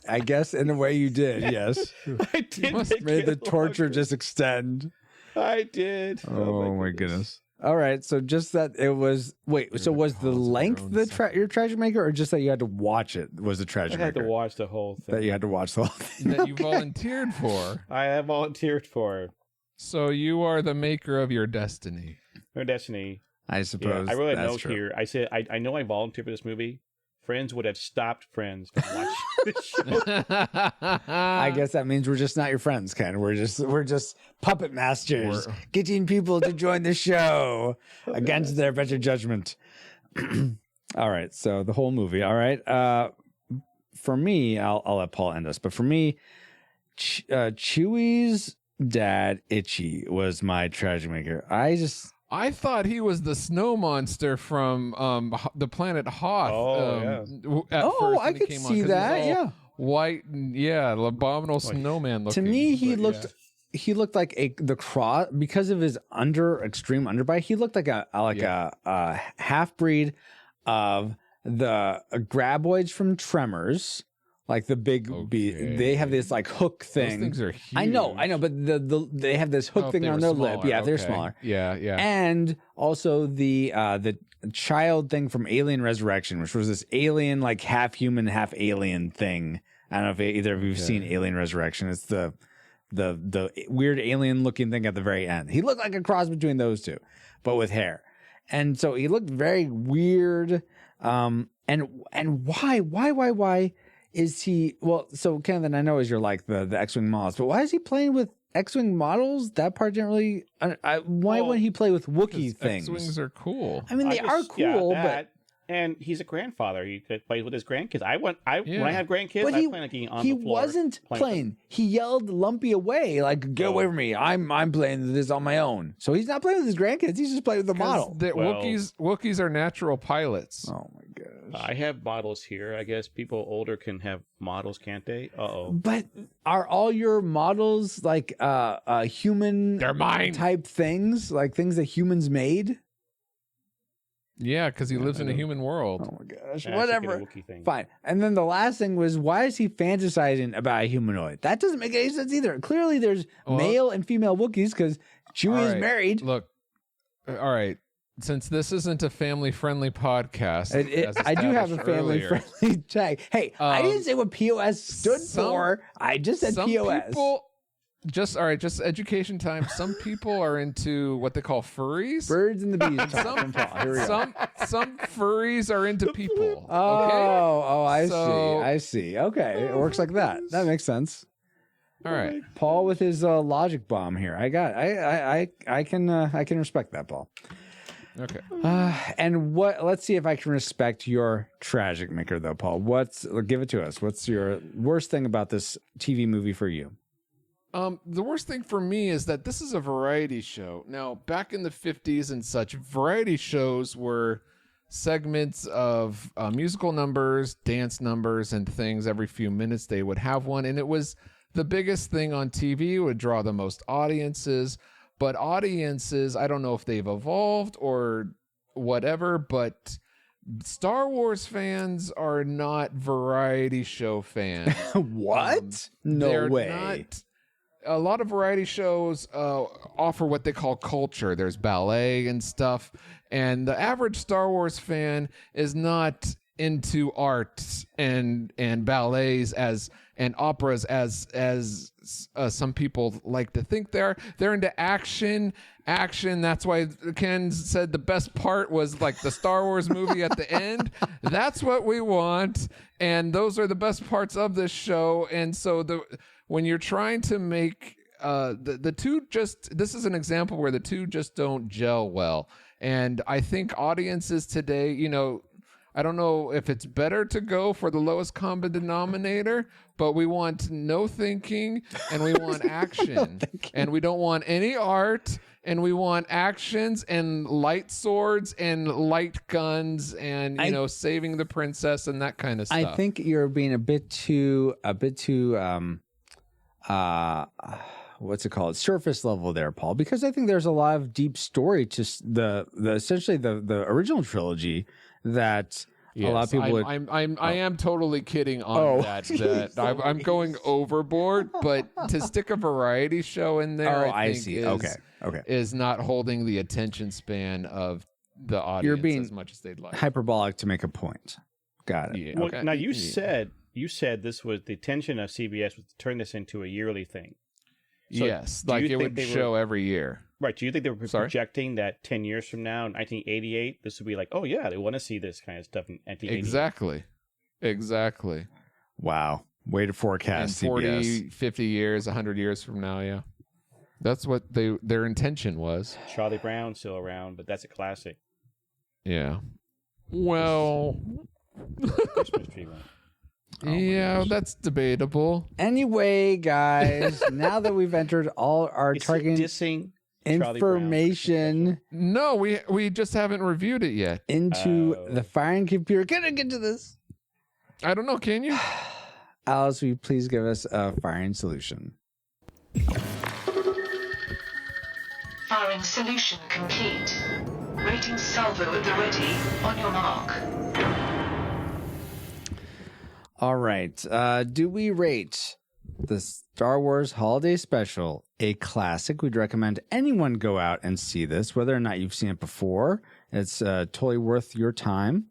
I guess in a way you did, yes. I did must make Made the it torture longer. just extend. I did. Oh my goodness. All right, so just that it was so was the cause of your length own your tragic maker, or just that you had to watch it was the I tragic had to maker? watch the whole thing. That you had to watch the whole thing. That you volunteered for. I have volunteered for So you are the maker of your destiny. No Destiny. I Yeah, suppose. I wrote a that's note true. here. I said I know I volunteered for this movie. Friends would have stopped Friends from watching this show. I guess that means we're just not your friends, Ken. We're just puppet masters, getting people to join the show against their better judgment. All right, so the whole movie. All right, for me, I'll let Paul end us, but for me, Chewie's dad, Itchy, was my tragic maker. I thought he was the snow monster from the planet Hoth. I could see that. Yeah, white. The abominable snowman. To me, he looked like the cross because of his extreme underbite. He looked like a half breed of the graboids from Tremors. Like the big they have this like hook thing. Those things are huge. I know, but they have this hook thing on their lip. Yeah, they're smaller. Yeah. And also the child thing from Alien Resurrection, which was this alien, like half human, half alien thing. I don't know if either of you've seen Alien Resurrection. It's the weird alien looking thing at the very end. He looked like a cross between those two, but with hair. And so he looked very weird. And why is he, well, so Kevin, I know is you're like the X-Wing models, but why is he playing with X-Wing models? That part didn't really, why wouldn't he play with Wookiee things? X-Wings are cool. I mean, they are cool, but. And he's a grandfather. He could play with his grandkids. When I have grandkids, but I plan on getting on the floor. He wasn't playing. He yelled Lumpy away, like, get away from me. I'm playing this on my own. So he's not playing with his grandkids. He's just playing with the model. Wookiees are natural pilots. Oh my gosh. I have models here. I guess people older can have models, can't they? But are all your models like human They're mine. Type things? Like things that humans made? Yeah, because he lives in a human world. Oh my gosh. Whatever. Fine. And then the last thing was, why is he fantasizing about a humanoid? That doesn't make any sense either. Clearly there's male and female Wookiees because Chewie is married. Look, all right. Since this isn't a family-friendly podcast, I do have a family-friendly tag. Hey, I didn't say what POS stood for. I just said POS. People, just education time. Some people are into what they call furries. Birds and the bees. Some furries are into people. I see. Okay, it works like that. That makes sense. All right, Paul with his logic bomb here. I can respect that, Paul. Okay. And let's see if I can respect your tragic maker though, Paul. Give it to us. What's your worst thing about this TV movie for you? The worst thing for me is that this is a variety show. Now, back in the 50s and such, variety shows were segments of musical numbers, dance numbers, and things. Every few minutes they would have one, and it was the biggest thing on TV. It would draw the most audiences. But audiences, I don't know if they've evolved or whatever, but Star Wars fans are not variety show fans. What? No way. Not, a lot of variety shows offer what they call culture. There's ballet and stuff. And the average Star Wars fan is not into art and ballets and operas as some people like to think they are. They're into action. That's why Ken said the best part was like the Star Wars movie at the end. That's what we want, and those are the best parts of this show. And so when you're trying to make the two, this is an example where the two just don't gel well. And I think audiences today, I don't know if it's better to go for the lowest common denominator, but we want no thinking and we want action. And we don't want any art, and we want actions and light swords and light guns and saving the princess and that kind of stuff. I think you're being a bit too what's it called? Surface level there, Paul, because I think there's a lot of deep story to the essentially the original trilogy that a lot of people I am totally kidding on that I'm going overboard, but to stick a variety show in there, I think is not holding the attention span of the audience. You're being as much as they'd like. Hyperbolic to make a point. Got it. Yeah. Well, now you said this was the intention of CBS was to turn this into a yearly thing. So yes, like it would show every year. Right. Do you think they were projecting that 10 years from now, in 1988, this would be like, oh, yeah, they want to see this kind of stuff in 1988? Exactly. Wow. Way to forecast, in 40, CBS. 50 years, 100 years from now, yeah. That's what their intention was. Charlie Brown's still around, but that's a classic. Yeah. Well... Christmas tree one. Yeah, that's debatable. Anyway, guys, now that we've entered all our targeting... dissing? information No, we just haven't reviewed it yet. into the firing computer. Can I get to this? I don't know. Can you? Alice, will you please give us a firing solution? Firing solution complete. Rating salvo at the ready. On your mark. All right. Do we rate the Star Wars Holiday Special a classic? We'd recommend anyone go out and see this, whether or not you've seen it before. It's totally worth your time.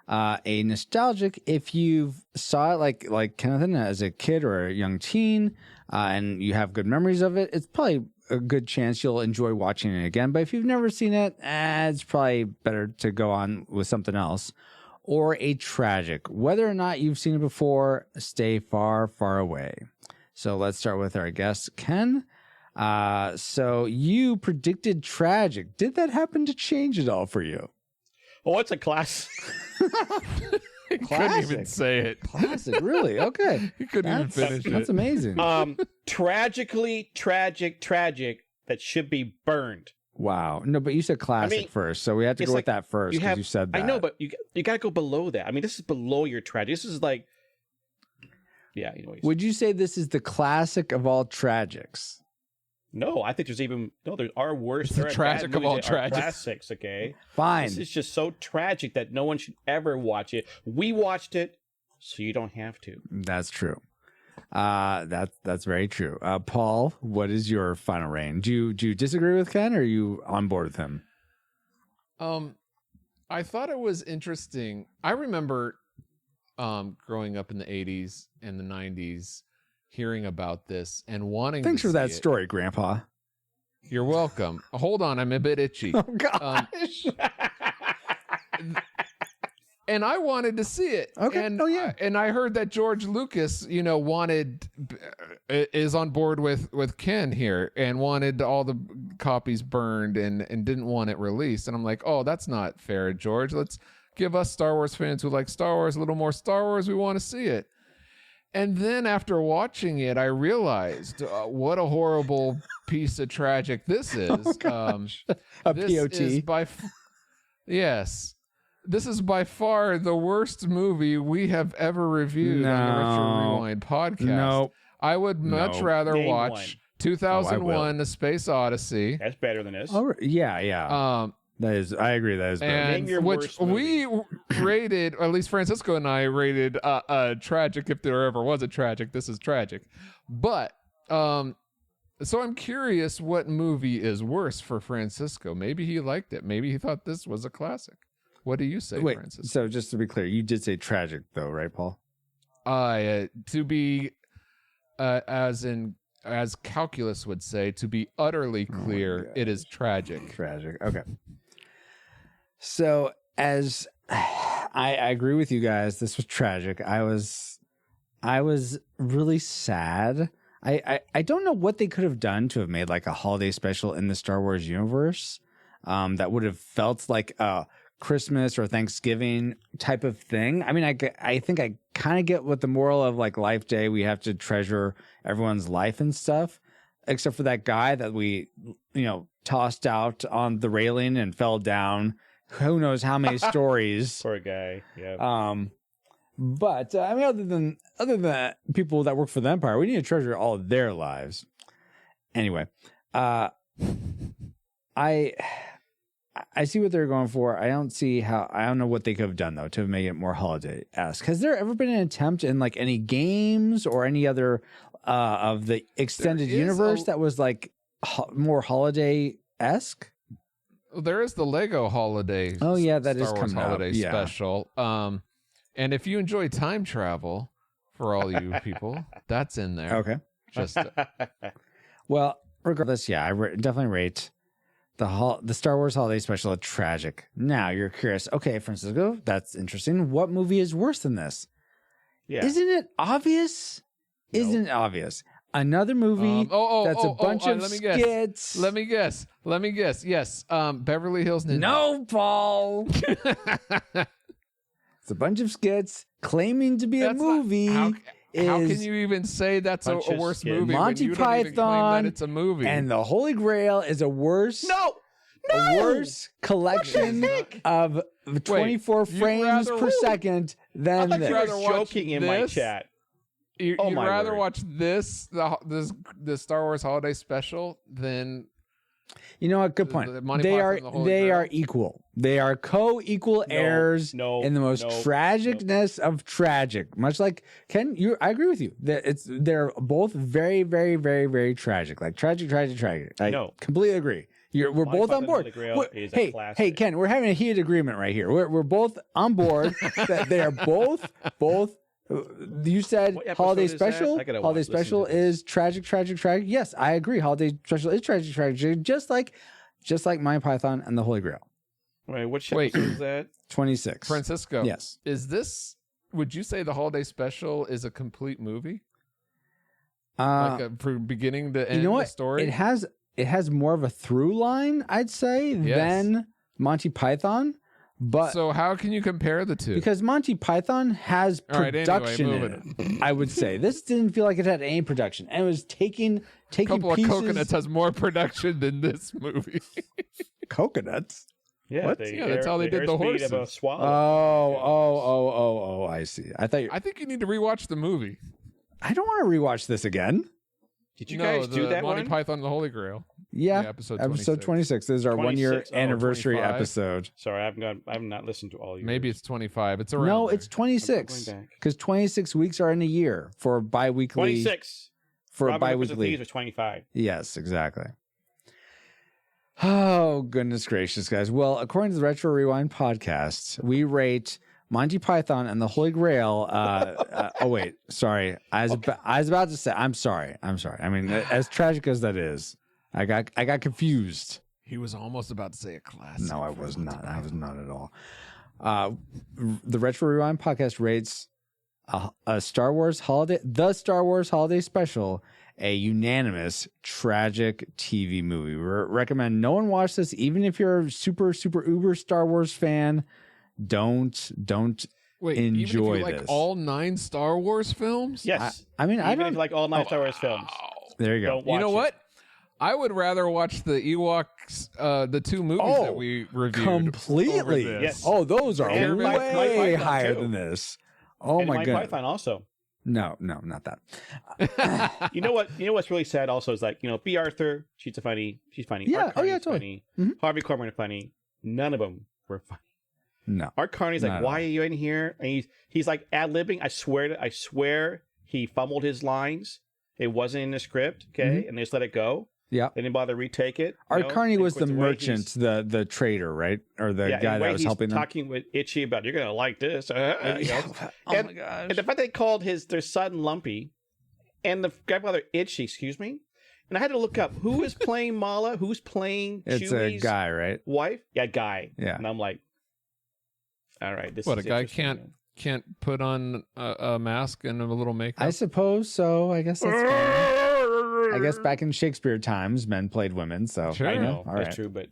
A nostalgic, if you saw it like Kenneth as a kid or a young teen, and you have good memories of it, it's probably a good chance you'll enjoy watching it again. But if you've never seen it, it's probably better to go on with something else. Or a tragic, whether or not you've seen it before, stay far, far away. So let's start with our guest, Ken. So you predicted tragic. Did that happen to change it all for you? Oh, it's a class. Couldn't even say it. Classic, really? Okay. He couldn't even finish it. That's amazing. Tragically tragic that should be burned. Wow. No, but you said classic first, so we had to go with that first because you said that. I know, but you got to go below that. I mean, this is below your tragic. This is like, yeah. Anyways. Would you say this is the classic of all tragics? No, I think there are worse. It's the tragic of all tragics. Classics, okay? Fine. This is just so tragic that no one should ever watch it. We watched it, so you don't have to. That's true. That's very true. Paul, what is your final reign? Do you disagree with Ken, or are you on board with him? I thought it was interesting. I remember growing up in the 80s and the 90s, hearing about this and wanting Thanks to for that see it. story, Grandpa. You're welcome. Hold on, I'm a bit itchy. Oh gosh. And I wanted to see it. Okay. And, oh yeah. And I heard that George Lucas, is on board with Ken here and wanted all the copies burned and didn't want it released. And I'm like, oh, that's not fair, George. Let's give us Star Wars fans who like Star Wars a little more Star Wars. We want to see it. And then after watching it, I realized what a horrible piece of tragic this is. Oh, gosh. A this POT. Is yes. This is by far the worst movie we have ever reviewed on the Retro Rewind podcast. No. I would much rather Name watch one. 2001 A Space Odyssey. That's better than this. Oh, yeah. That is, I agree. That is better. And Name your which worst movie. we rated, or at least Francisco and I rated tragic, if there ever was a tragic. This is tragic. But, so I'm curious what movie is worse for Francisco. Maybe he liked it. Maybe he thought this was a classic. What do you say, Wait, Francisco? so just to be clear, you did say tragic though, right, Paul? To be, as calculus would say, to be utterly clear, it is tragic. Tragic. Okay. So as I agree with you guys, this was tragic. I was really sad. I don't know what they could have done to have made like a holiday special in the Star Wars universe that would have felt like a Christmas or Thanksgiving type of thing. I mean, I think I kind of get what the moral of like Life Day, we have to treasure everyone's life and stuff, except for that guy that we, tossed out on the railing and fell down. Who knows how many stories. Poor guy. Yeah. But I mean, other than people that work for the Empire, we need to treasure all of their lives. Anyway, I see what they're going for. I don't know what they could have done though to make it more holiday-esque. Has there ever been an attempt in like any games or any other of the extended universe that was like more holiday-esque? There is the Lego holiday. Oh yeah, that Star is Wars coming holiday up. Yeah. special. And if you enjoy time travel, for all you people, that's in there. Okay. Just Well, regardless, yeah, I definitely rate the Star Wars holiday special a tragic. Now you're curious. Okay, Francisco, that's interesting. What movie is worse than this? Yeah. Isn't it obvious? No. Isn't it obvious? Another movie that's a bunch of skits. Let me guess. Yes. Beverly Hills Ninja. No, Paul. It's a bunch of skits claiming to be a movie. is How can you even say that's a Bunch of worse skins. movie Monty when you don't even claim Python that it's a movie? and the Holy Grail is a worse a worse collection of 24 you'd frames rather- per second than I thought this. you were rather watch joking in my this? chat. You'd Oh, my rather word. watch the Star Wars Holiday Special than You know what? Good The point. Monty They Python are and the Holy they Grail? are equal. They are co-equal heirs no, in the most no, tragicness of tragic. Much like Ken, I agree with you. They're both very, very, very, very tragic. Like tragic. I No. completely agree. We're Monty both on Python and board. the Grail We're- is a hey, classic. Ken, we're having a heated agreement right here. We're both on board that they are both. You said What episode holiday is that? special. I gotta Holiday listen special to this. is tragic. Yes, I agree. Holiday special is tragic. Just like Monty Python and the Holy Grail. Wait, which Wait. episode is that? 26. Francisco. Yes. Is this? Would you say the Holiday Special is a complete movie, from beginning to end? You know The what? story. It has more of a through line, I'd say, than Monty Python. But So how can you compare the two? because Monty Python has All right, anyway, production in moving it, I would say this didn't feel like it had any production, and it was taking a couple pieces. of coconuts has more production than this movie. Coconuts. Yeah, What? the Yeah, that's how they did the airspeed of a horses. swallow. Oh! I see. I thought I think you need to rewatch the movie. I don't want to rewatch this again. Did you No, guys do the that Monty one? Python and the Holy Grail. Yeah, Yeah, episode 26. This is our 1-year 26? Oh, anniversary 25. episode. Sorry, I've not listened to all you. Maybe it's 25. It's around. No, there. it's 26 I'm going back. because 26 weeks are in a year for biweekly. 26. For Robin Hood Versus biweekly. Thieves was 25. Yes, exactly. Oh, goodness gracious, guys. Well, according to the Retro Rewind podcast, we rate Monty Python and the Holy Grail. Oh, wait. Sorry. I was about to say, I'm sorry. I mean, as tragic as that is, I got confused. He was almost about to say a classic. No, I was not. I was not at all. The Retro Rewind podcast rates the Star Wars Holiday Special a unanimous tragic TV movie. We recommend no one watch this, even if you're a super uber Star Wars fan. Don't Wait, enjoy even if you like this. all 9 Star Wars films? Yes. I mean, I Even if don't. you like all 9 Star Wars films. There you go. Don't watch You know it. what? I would rather watch the Ewoks, the 2 movies Oh, that we reviewed. Completely. over this. Yes. Oh, those are And Mike way Python, higher too. than this. Oh And my Mike god. Python also. No, not that. You know what? You know what's really sad also is like, B. Arthur, she's funny. She's funny. Yeah, Art oh, yeah, Carney's totally. funny. Mhm. Harvey Korman is funny. None of them were funny. No. Art Carney's like, Not at why are you in here? And he's like ad-libbing. I swear he fumbled his lines. It wasn't in the script, okay? And they just let it go. Yeah. They didn't bother to retake it. Art Carney And was of course, the way merchant, he's- the trader, right? Or the and guy the that way was he's helping them. talking with Itchy about, you're going to like this. Oh and, my gosh. And the fact they called their son Lumpy and the grandfather Itchy, excuse me. And I had to look up who is playing Mala, who's playing It's Chewie's a guy, right? wife. Yeah, Guy. Yeah. And I'm like, all right, this What, is a guy interesting. can't put on a mask and a little makeup? I suppose so. I guess that's fine. I guess back in Shakespeare times, men played women. So Sure. I know All that's right. true, but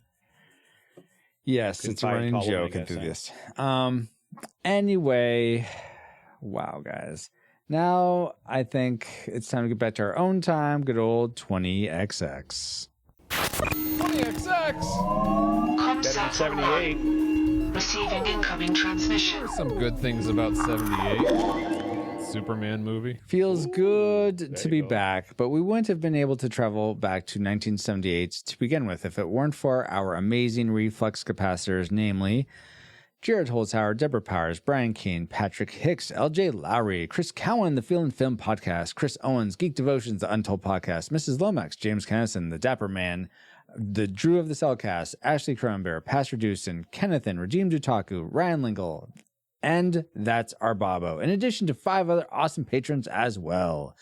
Yes, Couldn't it's a find running Paul Woman, joke I into guess, this. Anyway, wow, guys. Now I think it's time to get back to our own time. Good old 20XX. 20XX! Comsat 78. online. Receiving incoming transmission. There's some good things about 78. Superman movie. Feels good to you be go. back, but we wouldn't have been able to travel back to 1978 to begin with if it weren't for our amazing reflux capacitors, namely Jared Holzhauer, Deborah Powers, Brian Keane, Patrick Hicks, LJ Lowry, Chris Cowan, the Feel and Film Podcast, Chris Owens, Geek Devotions, the Untold Podcast, Mrs. Lomax, James Kennison, the Dapper Man, the Drew of the Cellcast, Ashley Cronenberg, Pastor Dewson, Kennethan, Regime Dutaku, Ryan Lingle, and that's our Bobo, in addition to 5 other awesome patrons as well.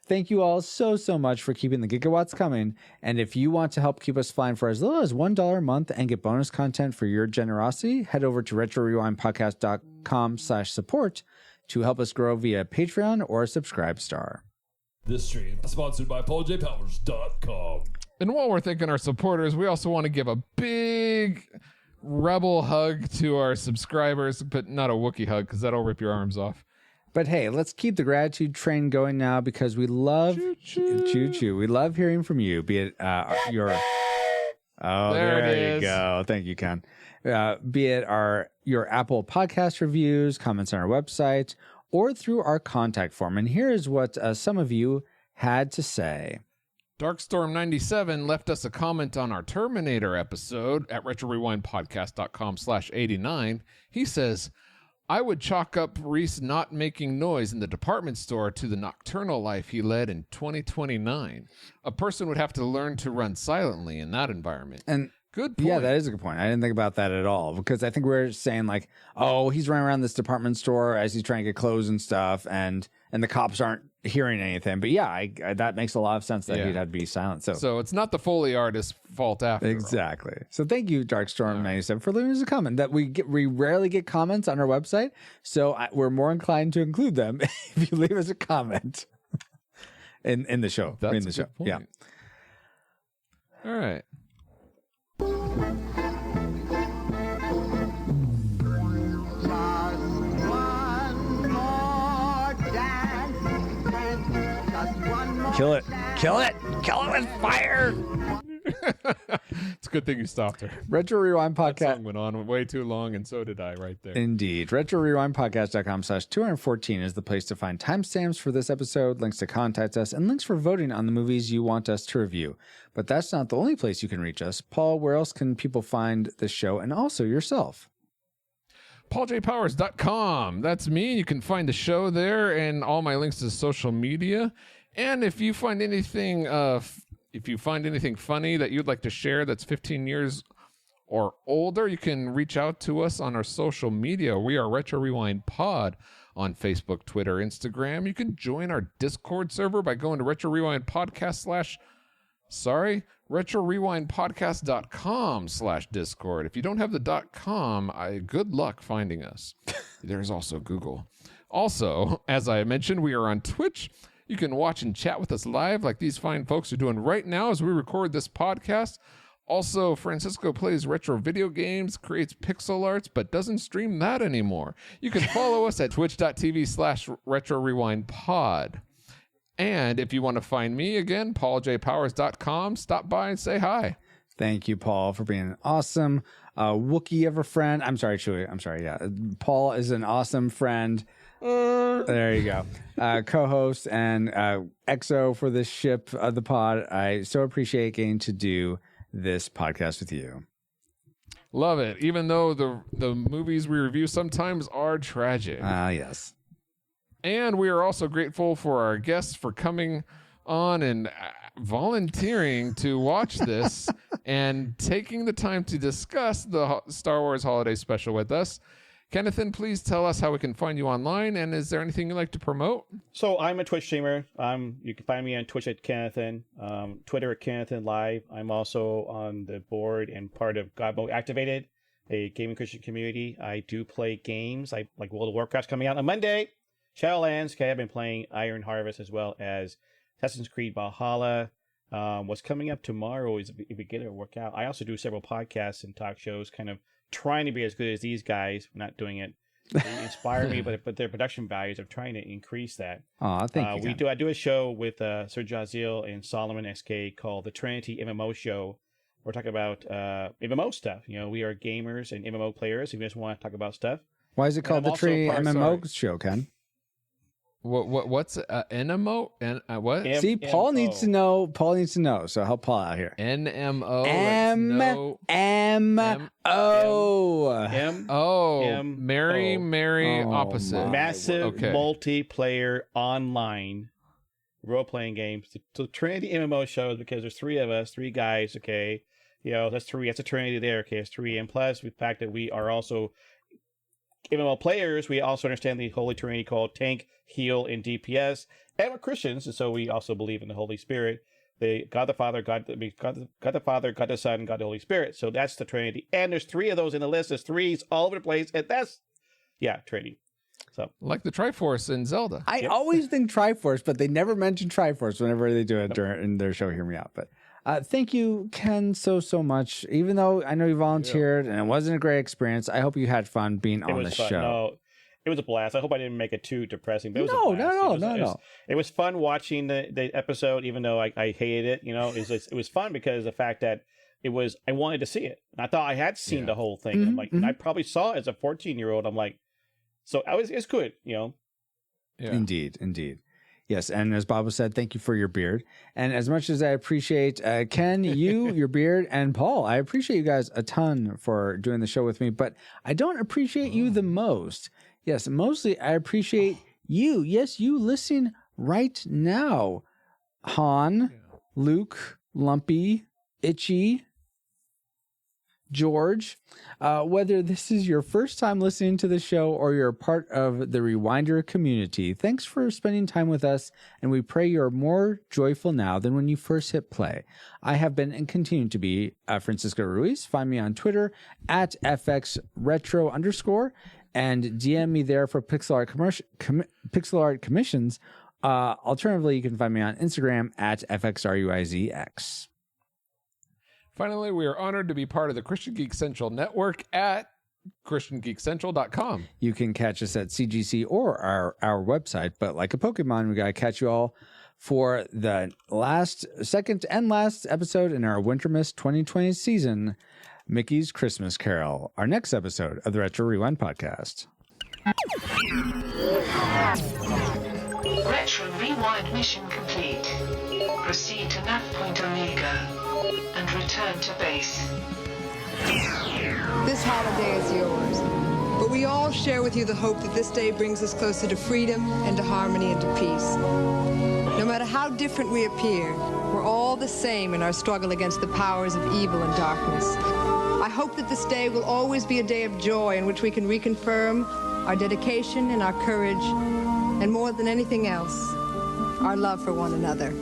Thank you all so much for keeping the gigawatts coming. And if you want to help keep us flying for as little as $1 a month and get bonus content for your generosity, head over to retrorewindpodcast.com/support to help us grow via Patreon or Subscribe Star. This stream is sponsored by PaulJPowers.com. And while we're thanking our supporters, we also want to give a big rebel hug to our subscribers, but not a Wookiee hug because that'll rip your arms off. But hey, let's keep the gratitude train going now because we love choo-choo. We love hearing from you, be it your there you go. Thank you, Ken. Be it your Apple podcast reviews, comments on our website, or through our contact form. And here is what some of you had to say. Darkstorm97 left us a comment on our Terminator episode at retrorewindpodcast.com/89. He says, I would chalk up Reese not making noise in the department store to the nocturnal life he led in 2029. A person would have to learn to run silently in that environment. And good point. Yeah, that is a good point. I didn't think about that at all because I think we're saying like, oh, he's running around this department store as he's trying to get clothes and stuff, and the cops aren't hearing anything. But yeah, I that makes a lot of sense that he'd have to be silent. So it's not the Foley artist's fault after exactly. All. So thank you, Darkstorm97, for leaving us a comment. That we rarely get comments on our website, so we're more inclined to include them if you leave us a comment in the show. That's in the show. Point. Yeah. All right. Kill it. Kill it. Kill it with fire. It's a good thing you stopped her. Retro Rewind Podcast. That song went on way too long, and so did I right there. Indeed. RetroRewindPodcast.com/214 is the place to find timestamps for this episode, links to contact us, and links for voting on the movies you want us to review. But that's not the only place you can reach us. Paul, where else can people find the show and also yourself? PaulJPowers.com. That's me. You can find the show there and all my links to social media. And if you find anything funny that you'd like to share that's 15 years or older, you can reach out to us on our social media. We are Retro Rewind Pod on Facebook, Twitter, Instagram. You can join our Discord server by going to retrorewindpodcast.com/Discord. If you don't have the .com, good luck finding us. There's also Google. Also, as I mentioned, we are on Twitch. You can watch and chat with us live like these fine folks are doing right now as we record this podcast. Also, Francisco plays retro video games, creates pixel arts, but doesn't stream that anymore. You can follow us at twitch.tv/retrorewindpod. And if you want to find me again, pauljpowers.com, stop by and say hi. Thank you, Paul, for being an awesome Wookiee of a friend. I'm sorry, Chewie. I'm sorry. Yeah. Paul is an awesome friend. There you go. Co-host and XO for this ship of the pod. I so appreciate getting to do this podcast with you. Love it. Even though the movies we review sometimes are tragic. Yes. And we are also grateful for our guests for coming on and volunteering to watch this and taking the time to discuss the Star Wars Holiday Special with us. Kennethan, please tell us how we can find you online, and is there anything you'd like to promote? So I'm a Twitch streamer. You can find me on Twitch at Kennethan, Twitter at Kennethan Live. I'm also on the board and part of God Mode Activated, a gaming Christian community. I do play games. I like World of Warcraft coming out on Monday. Shadowlands. Okay, I've been playing Iron Harvest as well as Assassin's Creed Valhalla. What's coming up tomorrow is a beginner workout. I also do several podcasts and talk shows, kind of trying to be as good as these guys. I'm not doing it. They inspire me, but their production values are trying to increase that. Oh, thank you. I do a show with Sir Jaziel and Solomon SK called the Trinity MMO Show. We're talking about MMO stuff. You know, we are gamers and MMO players. If you just want to talk about stuff. Why is it called the Trinity MMO Show, Ken? What's NMO? What? See, Paul needs to know. Paul needs to know. So help Paul out here. NMO. Mary opposite. Massive multiplayer online role-playing games. So Trinity MMO shows because there's three of us, three guys. Okay, you know that's three. That's a Trinity there. Okay, it's three, and plus the fact that we are also MMO players, we also understand the Holy Trinity called tank, heal, and DPS. And we're Christians, and so we also believe in the Holy Spirit. God the Father, God the Father, God the Son, God the Holy Spirit. So that's the Trinity. And there's three of those in the list. There's threes all over the place. And that's, Trinity. So like the Triforce in Zelda. I always think Triforce, but they never mention Triforce whenever they do it in their show Hear Me Out. But thank you, Ken, so much. Even though I know you volunteered and it wasn't a great experience, I hope you had fun being on the show. No, it was a blast. I hope I didn't make it too depressing, but it was No, a blast. no. It was fun watching the episode, even though I hated it. It was fun because of the fact that I wanted to see it. And I thought I had seen the whole thing. I'm like, and I probably saw it as a 14-year-old. I'm like, so it's good, Yeah. Indeed. Yes, and as Bob said, thank you for your beard. And as much as I appreciate Ken, your beard, and Paul, I appreciate you guys a ton for doing the show with me, but I don't appreciate you the most. Yes, mostly I appreciate you. Yes, you listening right now. Han, Luke, Lumpy, Itchy, George, whether this is your first time listening to the show or you're part of the Rewinder community, thanks for spending time with us, and we pray you're more joyful now than when you first hit play. I have been and continue to be Francisco Ruiz. Find me on Twitter at FXRetro_, and DM me there for pixel art commissions. Alternatively, you can find me on Instagram at FXRUIZX. Finally, we are honored to be part of the Christian Geek Central network at ChristianGeekCentral.com. You can catch us at CGC or our website, but like a Pokemon, we got to catch you all for the second and last episode in our Winter Mist 2020 season, Mickey's Christmas Carol, our next episode of the Retro Rewind podcast. Retro Rewind mission complete. Proceed to nav point Omega and return to base. This holiday is yours, but we all share with you the hope that this day brings us closer to freedom and to harmony and to peace. No matter how different we appear, we're all the same in our struggle against the powers of evil and darkness. I hope that this day will always be a day of joy in which we can reconfirm our dedication and our courage, and more than anything else, our love for one another.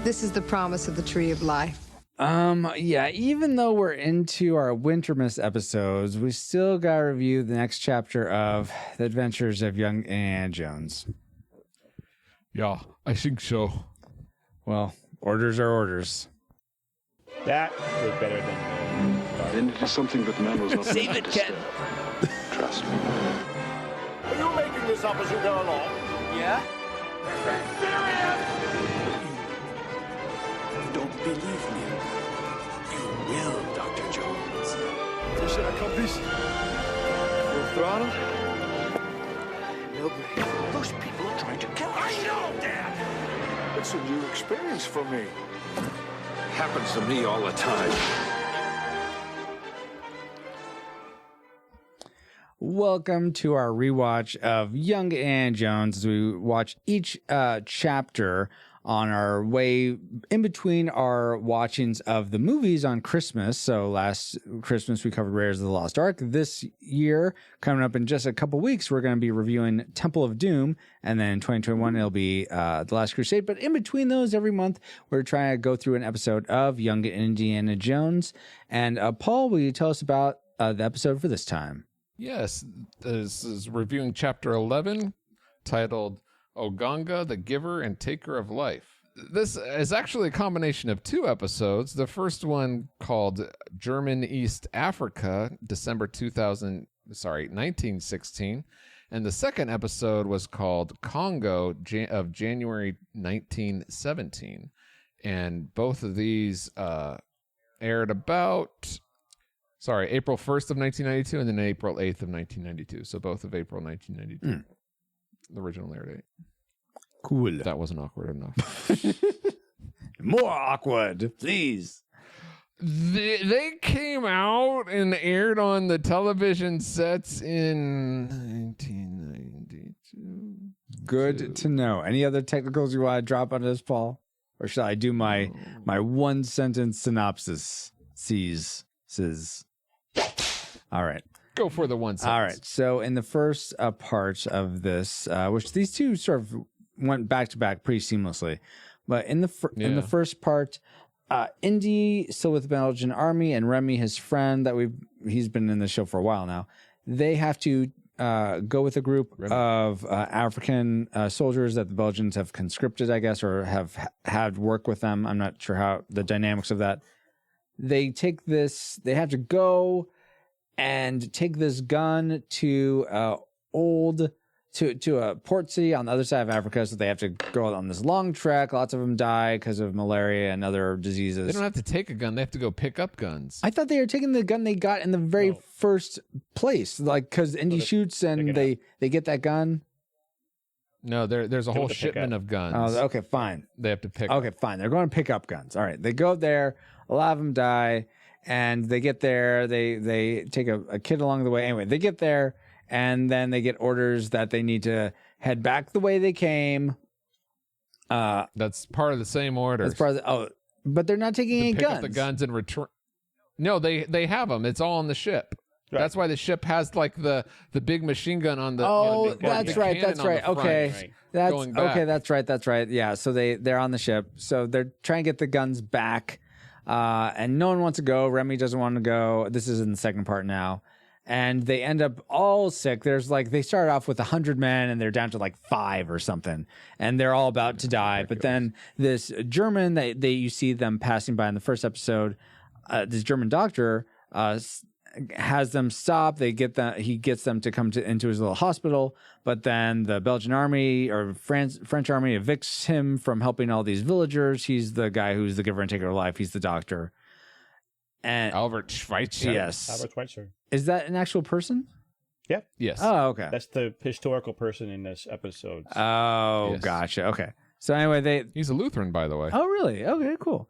This is the promise of the Tree of Life. Even though we're into our Winter Mist episodes, we still got to review the next chapter of The Adventures of Young Indiana Jones. Yeah, I think so. Well, orders are orders. That was better than... Then it is something that man was not... Save it, Ken! Trust me. Are you making this up as you go along? Yeah? You don't believe me. You will, Dr. Jones. Mission accomplished. Full throttle. No break. Those people are trying to kill us. I know, Dad! It's a new experience for me. Happens to me all the time. Welcome to our rewatch of Young Indiana Jones as we watch each chapter on our way in between our watchings of the movies on Christmas. So last Christmas we covered Raiders of the Lost Ark. This year, coming up in just a couple weeks, we're going to be reviewing Temple of Doom, and then in 2021 it'll be The Last Crusade. But in between those, every month we're trying to go through an episode of Young Indiana Jones. And Paul, will you tell us about the episode for this time? Yes, this is reviewing chapter 11, titled Oganga, the Giver and Taker of Life. This is actually a combination of two episodes. The first one called German East Africa, December 1916. And the second episode was called Congo of January 1917. And both of these aired about... April 1st of 1992 and then April 8th of 1992. So both of April 1992. The original air date. Cool. That wasn't awkward enough. More awkward, please. They came out and aired on the television sets in 1992. Good to know. Any other technicals you want to drop on this, Paul? Or shall I do my one sentence synopsis? All right. Go for the one sentence. All right. So in the first part of this, which these two sort of went back to back pretty seamlessly, but in the first part, Indy still with the Belgian army and Remy, his friend that he's been in the show for a while now. They have to go with a group of African soldiers that the Belgians have conscripted, I guess, or have had work with them. I'm not sure how the dynamics of that. They take this. They have to go and take this gun to old to a port city on the other side of Africa, so they have to go on this long trek. Lots of them die because of malaria and other diseases. They don't have to take a gun; they have to go pick up guns. I thought they were taking the gun they got in the very first place, like because Indy shoots and they get that gun. No, there's a whole shipment of guns. Oh, okay, fine. They have to pick. Okay, fine. They're going to pick up guns. All right, they go there. A lot of them die, and they get there. They take a kid along the way. Anyway, they get there. And then they get orders that they need to head back the way they came. That's part of the same order. That's part of but they're not taking any pick guns. Up the guns and return. No, they have them. It's all on the ship. Right. That's why the ship has like the big machine gun on the. That's right. That's right. Okay, right. That's right. That's right. Yeah. So they're on the ship. So they're trying to get the guns back, and no one wants to go. Remy doesn't want to go. This is in the second part now. And they end up all sick. There's like, they started off with 100 men and they're down to like 5 or something. And they're all about to die. But then this German that you see them passing by in the first episode, this German doctor has them stop. He gets them to come into his little hospital. But then the Belgian army or French army evicts him from helping all these villagers. He's the guy who's the giver and taker of life. He's the doctor. And Albert Schweitzer. Yes. Albert Schweitzer. Is that an actual person? Yeah. Yes. Oh, okay. That's the historical person in this episode. Oh, yes. Gotcha. Okay. So anyway, he's a Lutheran, by the way. Oh, really? Okay, cool.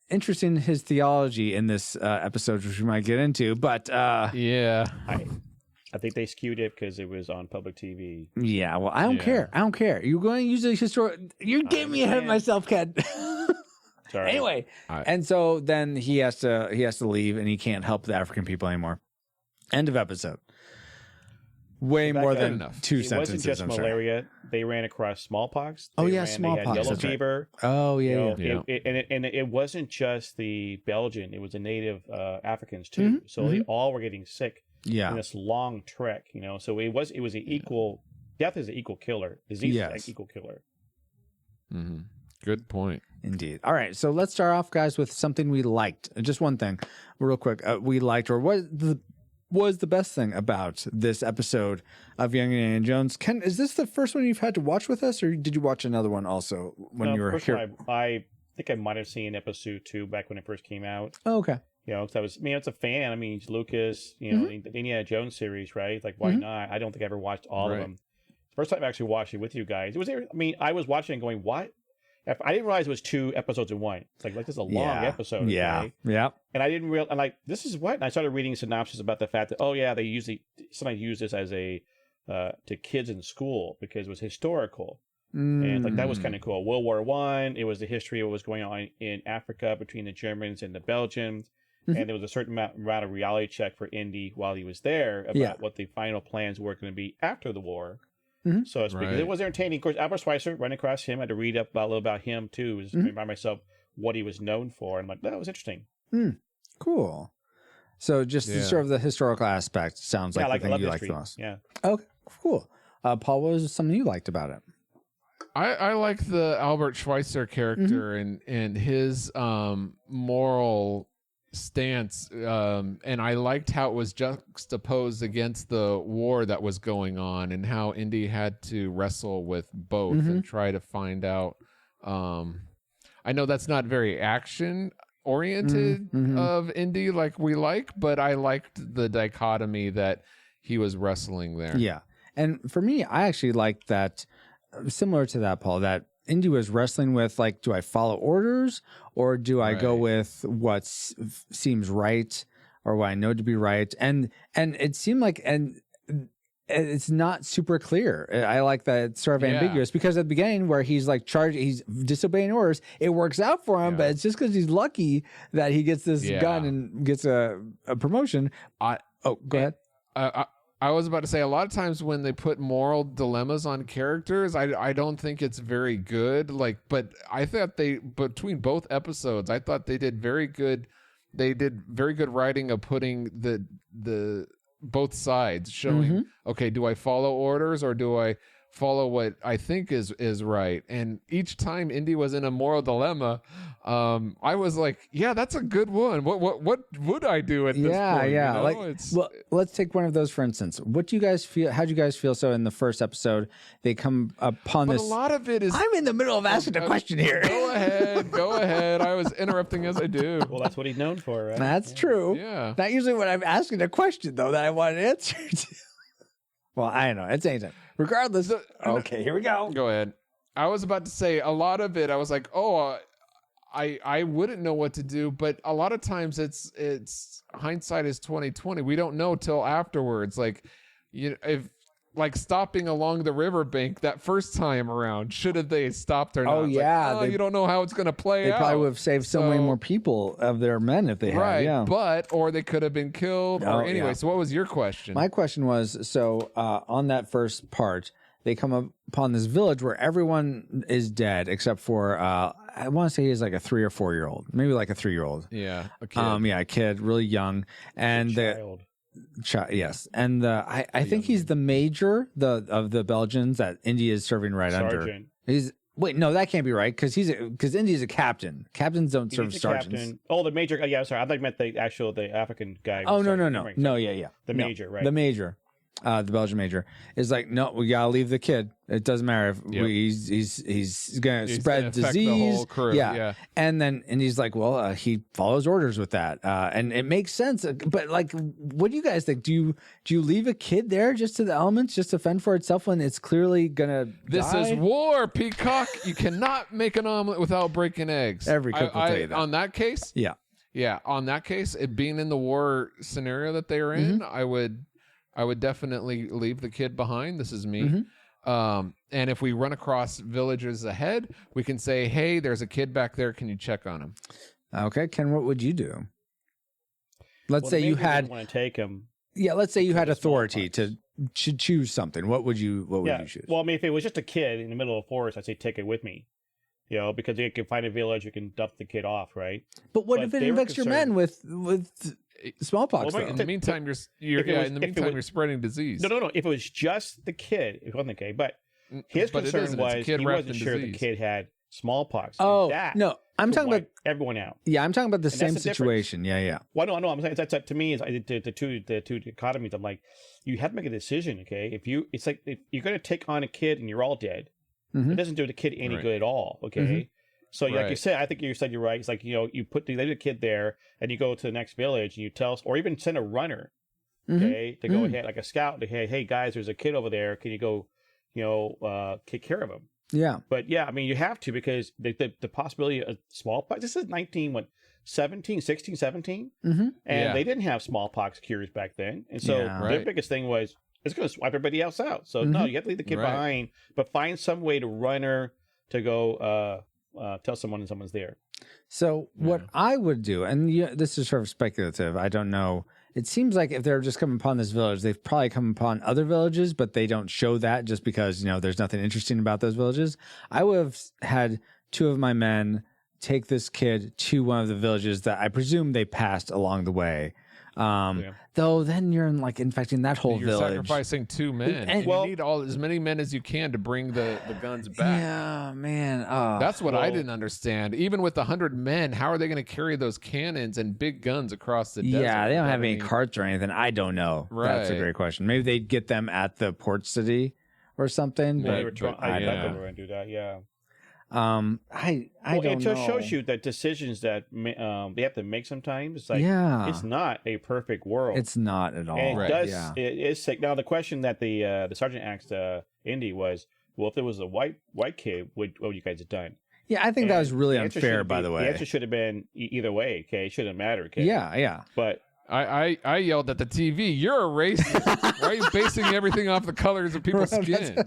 Interesting his theology in this episode, which we might get into. But yeah, I think they skewed it because it was on public TV. Yeah. Well, I don't care. I don't care. You're going to use a historical. You're getting me ahead of myself, Ken. Sorry. Anyway, and so then he has to leave, and he can't help the African people anymore. End of episode. Way more than 2 sentences. It wasn't just malaria. They ran across smallpox. Smallpox. They had yellow fever. Right. Oh, yeah. And it wasn't just the Belgian. It was the native Africans too. So they all were getting sick. Yeah. In this long trek, So it was an equal. Death is an equal killer. Disease is an equal killer. Mm-hmm. Good point. Indeed. All right, so let's start off, guys, with something we liked. Just one thing, real quick. We liked, or what was the best thing about this episode of Young Indiana Jones? Ken, is this the first one you've had to watch with us, or did you watch another one also when you were here? I think I might have seen episode 2 back when it first came out. Oh, okay. Because I was, it's a fan. I mean, Lucas, the Indiana Jones series, right? Like, why not? I don't think I ever watched all of them. First time I actually watched it with you guys. It was. I was watching and going, what? I didn't realize it was 2 episodes in one. It's like this is a long episode. Yeah. Okay? Yeah. And I didn't realize. I'm like, this is what? And I started reading synopsis about the fact that they sometimes use this as a to kids in school because it was historical. And that was kind of cool. World War I. It was the history of what was going on in Africa between the Germans and the Belgians. And there was a certain amount of reality check for Indy while he was there about what the final plans were going to be after the war. So to speak. It was entertaining. Of course, Albert Schweitzer, running across him, I had to read up a little about him too, just to remind myself what he was known for. And I'm like, that was interesting. Cool. So just sort of the historical aspect sounds like the thing you like the most. Yeah. Okay, cool. Paul, what was something you liked about it? I like the Albert Schweitzer character and his moral stance, and I liked how it was juxtaposed against the war that was going on and how Indy had to wrestle with both and try to find out. I know that's not very action oriented of Indy like we like, but I liked the dichotomy that he was wrestling there. Yeah. And for me, I actually liked that, similar to that, Paul, that Indy was wrestling with, like, do I follow orders or do I go with what seems right or what I know to be right? And it seemed like, and it's not super clear. I like that it's sort of ambiguous because at the beginning where he's like he's disobeying orders, it works out for him, but it's just because he's lucky that he gets this gun and gets a promotion. Go ahead. I was about to say, a lot of times when they put moral dilemmas on characters, I don't think it's very good. But I thought between both episodes, I thought they did very good. They did very good writing of putting the both sides, showing, okay, do I follow orders or do I follow what I think is right. And each time Indy was in a moral dilemma, I was like, yeah, that's a good one. What would I do at this point? Yeah. You know? Like, well, let's take one of those for instance. What do you guys feel? How do you guys feel? So in the first episode, they come upon this. A lot of it is. I'm in the middle of asking a question here. Go ahead. I was interrupting as I do. Well, that's what he's known for, right? That's true. Yeah. Not usually when I'm asking a question though that I want an answer to. Well, I don't know. It's anytime. Regardless. Okay, here we go. Go ahead. I was about to say a lot of it. I was like, I wouldn't know what to do, but a lot of times it's hindsight is 20/20. We don't know till afterwards. Like, if like stopping along the riverbank that first time around, should have they stopped or not? Oh yeah, you don't know how it's going to play out. They probably would have saved so many more people of their men if they had. Yeah, or they could have been killed. Or anyway, so what was your question? My question was, so on that first part, they come upon this village where everyone is dead except for I want to say he's like a 3 or 4 year old, maybe like a 3-year-old. Yeah, a kid. A kid, really young, and yes, and I think he's the major of the Belgians that India is serving under. Wait, no, that can't be right because India's a captain. Captains don't serve sergeants. Captain. Oh, the major. Yeah, sorry, I thought you meant the African guy. Oh no, yeah. The major, right? The major. The Belgian major is like, no, we gotta leave the kid. It doesn't matter if he's gonna spread disease. The whole crew. Yeah. And he's like, well, he follows orders with that, and it makes sense. But like, what do you guys think? Do you leave a kid there just to the elements, just to fend for itself when it's clearly gonna? This die? is war, Peacock. You cannot make an omelet without breaking eggs. Every cook will tell you that. On that case, yeah. On that case, it being in the war scenario that they are in, I would definitely leave the kid behind. This is me. And if we run across villages ahead, we can say, hey, there's a kid back there. Can you check on him? Okay. Ken, what would you do? Let's say you had want to take him. Yeah. Let's say you had authority to choose something. What would you choose? Well, I mean, if it was just a kid in the middle of the forest, I'd say take it with me. Because you can find a village, you can dump the kid off, right? But what if it infects your men with smallpox? Well, in the meantime, you're spreading disease. No. If it was just the kid, it wasn't okay. But his concern was he wasn't sure the kid had smallpox. Oh no, I'm talking about everyone out. Yeah, I'm talking about the same situation. Yeah. Well, no. I'm saying that to me is the two dichotomies. I'm like, you have to make a decision. Okay, if you're going to take on a kid and you're all dead. It doesn't do the kid any good at all. Okay. So like you said, I think you said you're right. It's like, you leave the kid there and you go to the next village and you tell, or even send a runner, to go ahead, like a scout to, hey guys, there's a kid over there. Can you go, take care of him? Yeah. But yeah, I mean, you have to, because the possibility of smallpox, this is 16, 17. And they didn't have smallpox cures back then. And so their biggest thing was, it's going to swipe everybody else out. So no, you have to leave the kid behind, but find some way to run her to go tell someone someone's there. So what I would do, and this is sort of speculative, I don't know. It seems like if they're just coming upon this village, they've probably come upon other villages, but they don't show that just because, there's nothing interesting about those villages. I would have had 2 of my men take this kid to one of the villages that I presume they passed along the way. Though then you're infecting that whole village. You're sacrificing 2 men. And you need as many men as you can to bring the guns back. Yeah, man. That's what I didn't understand. Even with 100 men, how are they going to carry those cannons and big guns across the desert? Yeah, they don't have any carts or anything. I don't know. Right. That's a great question. Maybe they'd get them at the port city or something. Yeah, I thought they were going to do that. Yeah. I don't know. It just shows you that decisions that they have to make sometimes. It's like, it's not a perfect world. It's not at all. And it is sick. Now the question that the sergeant asked Indy was, well, if there was a white kid, what would you guys have done? Yeah, I think that was really unfair, by the way. The answer should have been either way. Okay, it shouldn't matter. Okay. Yeah. But I yelled at the TV, "You're a racist! Why are you basing everything off the colors of people's skin?"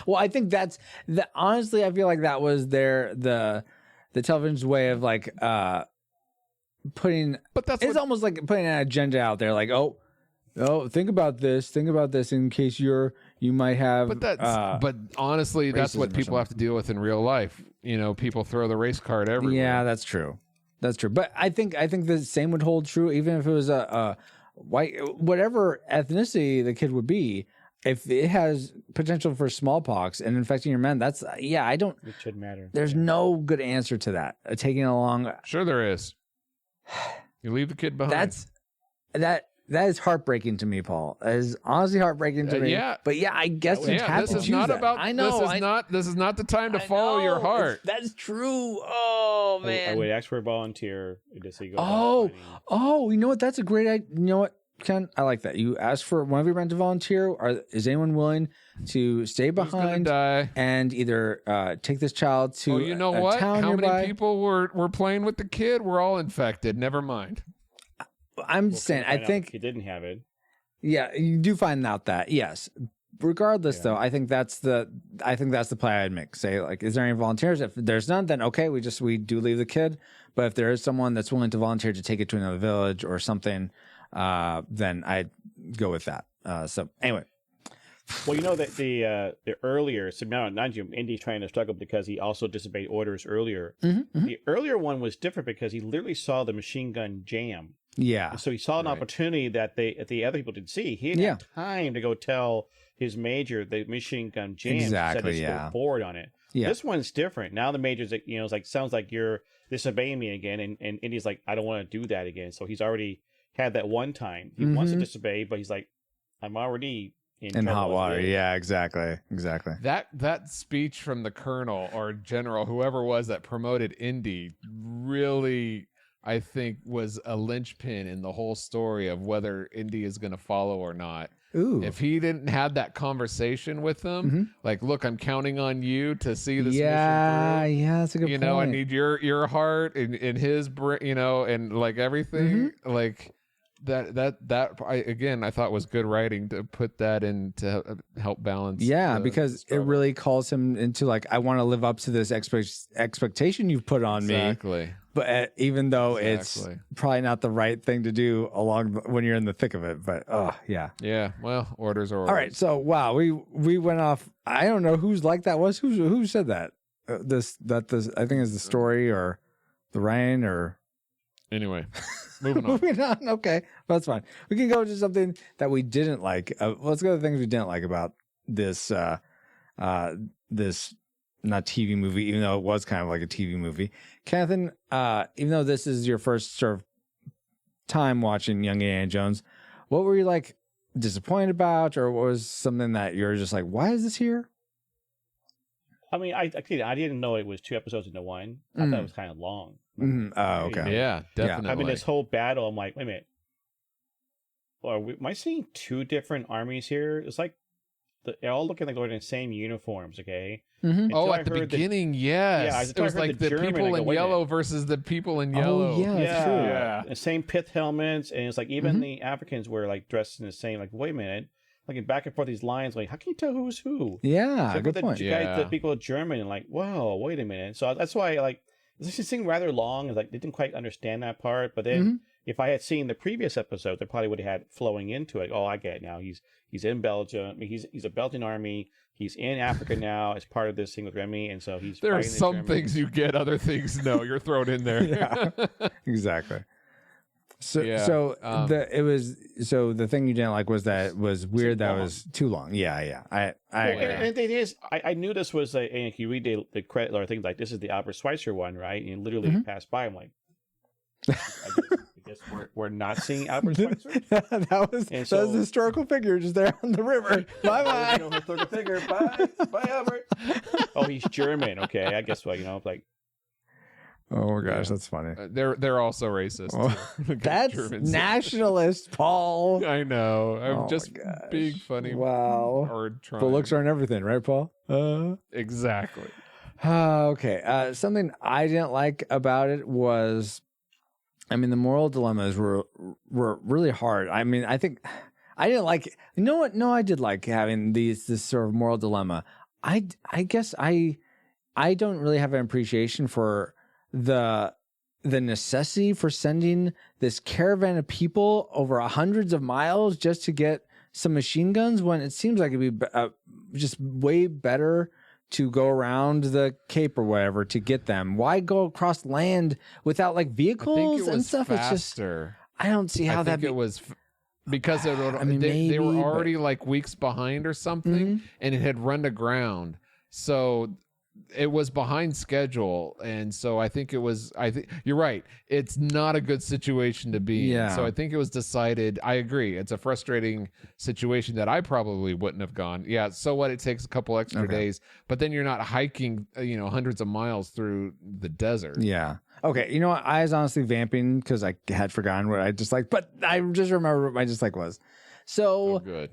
Well, I think that's honestly, I feel like that was the television's way of putting. But it's almost like putting an agenda out there, like, oh, think about this in case you might have. But honestly, that's what people have to deal with in real life. People throw the race card everywhere. Yeah, that's true. That's true. But I think the same would hold true even if it was a white, whatever ethnicity the kid would be. if it has potential for smallpox and infecting your men, that's I don't. It should matter. There's no good answer to that. Taking it along. Sure, there is. You leave the kid behind. That is heartbreaking to me, Paul. That is honestly heartbreaking to me. Yeah, but I guess you have this to is choose not that. about. I know. This is not the time to follow your heart. That's true. Oh man. I would ask for a volunteer to say go. Oh, you know what? That's a great idea. You know what, Ken? I like that. You ask for one of your men to volunteer. Is anyone willing to stay behind and either take this child to you know a what? town How nearby? many people were playing with the kid? We're all infected. Never mind. I'm saying, I think he didn't have it. Yeah, you do find out that, yes. Regardless, though, I think that's the play I'd make. Say, like, is there any volunteers? If there's none, then okay, we do leave the kid. But if there is someone that's willing to volunteer to take it to another village or something, then I'd go with that. So anyway. Well, you know that the earlier, so now Indy's trying to struggle because he also disobeyed orders earlier. The earlier one was different because he literally saw the machine gun jam. Yeah. And so he saw an opportunity that the other people didn't see. He didn't have time to go tell his major the machine gun jam. Exactly. He said, go forward on it. Yeah. This one's different. Now the major's like, it's like, sounds like you're disobeying me again, and Indy's like, I don't want to do that again. So he's already had that one time. He wants to disobey, but he's like, I'm already in hot water. Yeah, exactly. That speech from the colonel or general, whoever it was that promoted Indy, really, I think, was a linchpin in the whole story of whether Indy is going to follow or not. Ooh. If he didn't have that conversation with them, like, look, I'm counting on you to see this mission through. Yeah, that's a good point. I need your heart and his brain, and like everything, like I thought was good writing to put that in to help balance. Yeah, because it really calls him into, like, I want to live up to this expectation you've put on me. Exactly. But even though it's probably not the right thing to do when you're in the thick of it, but yeah. Well, orders are orders. All right, so wow, we went off. I don't know whose like that was. Who said that? This I think is the story or the rain or. Anyway, moving on. Moving on. Okay, that's fine. We can go to something that we didn't like. Let's go to the things we didn't like about this. This. Not TV movie, even though it was kind of like a TV movie. Catherine, even though this is your first sort of time watching Young Indiana Jones, what were you like disappointed about, or what was something that you're just like, why is this here? I mean, I didn't know it was 2 episodes into one. I thought it was kind of long. Oh, okay. Yeah, definitely. I mean, this whole battle, I'm like, wait a minute. Am I seeing 2 different armies here? It's like they're all looking like they're in the same uniforms, okay? At the beginning, yes. It was like the people in yellow versus the people in yellow. Oh, yeah, that's true. Yeah. The same pith helmets, and it's like even the Africans were like dressed in the same. Like, wait a minute, like back and forth these lines. Like, how can you tell who's who? Yeah, good point. The people are German, and like, whoa, wait a minute. So that's why this just seemed rather long. Like, they didn't quite understand that part. But then, if I had seen the previous episode, they probably would have had flowing into it. Oh, I get it now. He's in Belgium. I mean, he's a Belgian army. He's in Africa now as part of this thing with Remy, and so he's. There are some things you get, other things no. You're thrown in there. Yeah, exactly. So the thing you didn't like was that it was weird. That was too long. Yeah. I and it is. I knew this was and if you read the credit or things like this is the Albert Schweitzer one, right? And literally passed by. I'm like, I guess we're not seeing Albert Schweitzer. that was a historical figure just there on the river. Bye. Historical figure. Bye, Albert. Oh, he's German. Okay, I guess like. Oh my gosh, that's funny. They're also racist. That's nationalist, Paul. I know. I'm just being funny. Wow. Or trying. The looks aren't everything, right, Paul? Exactly. Okay. Something I didn't like about it was, I mean, the moral dilemmas were really hard. I mean, I think I didn't like it. You know what? No, I did like having this sort of moral dilemma. I guess I don't really have an appreciation for the necessity for sending this caravan of people over hundreds of miles just to get some machine guns when it seems like it'd be just way better to go around the Cape or whatever to get them. Why go across land without like vehicles and stuff? Faster. It's just I don't see how that it was. because they maybe, were but- already like weeks behind or something, and it had run aground. So it was behind schedule, and so I think you're right. It's not a good situation to be in. So I think it was decided. I agree. It's a frustrating situation that I probably wouldn't have gone. Yeah. So what? It takes a couple extra days, but then you're not hiking, hundreds of miles through the desert. Yeah. Okay. You know what? I was honestly vamping because I had forgotten what I disliked, but I just remember what my dislike was. So good.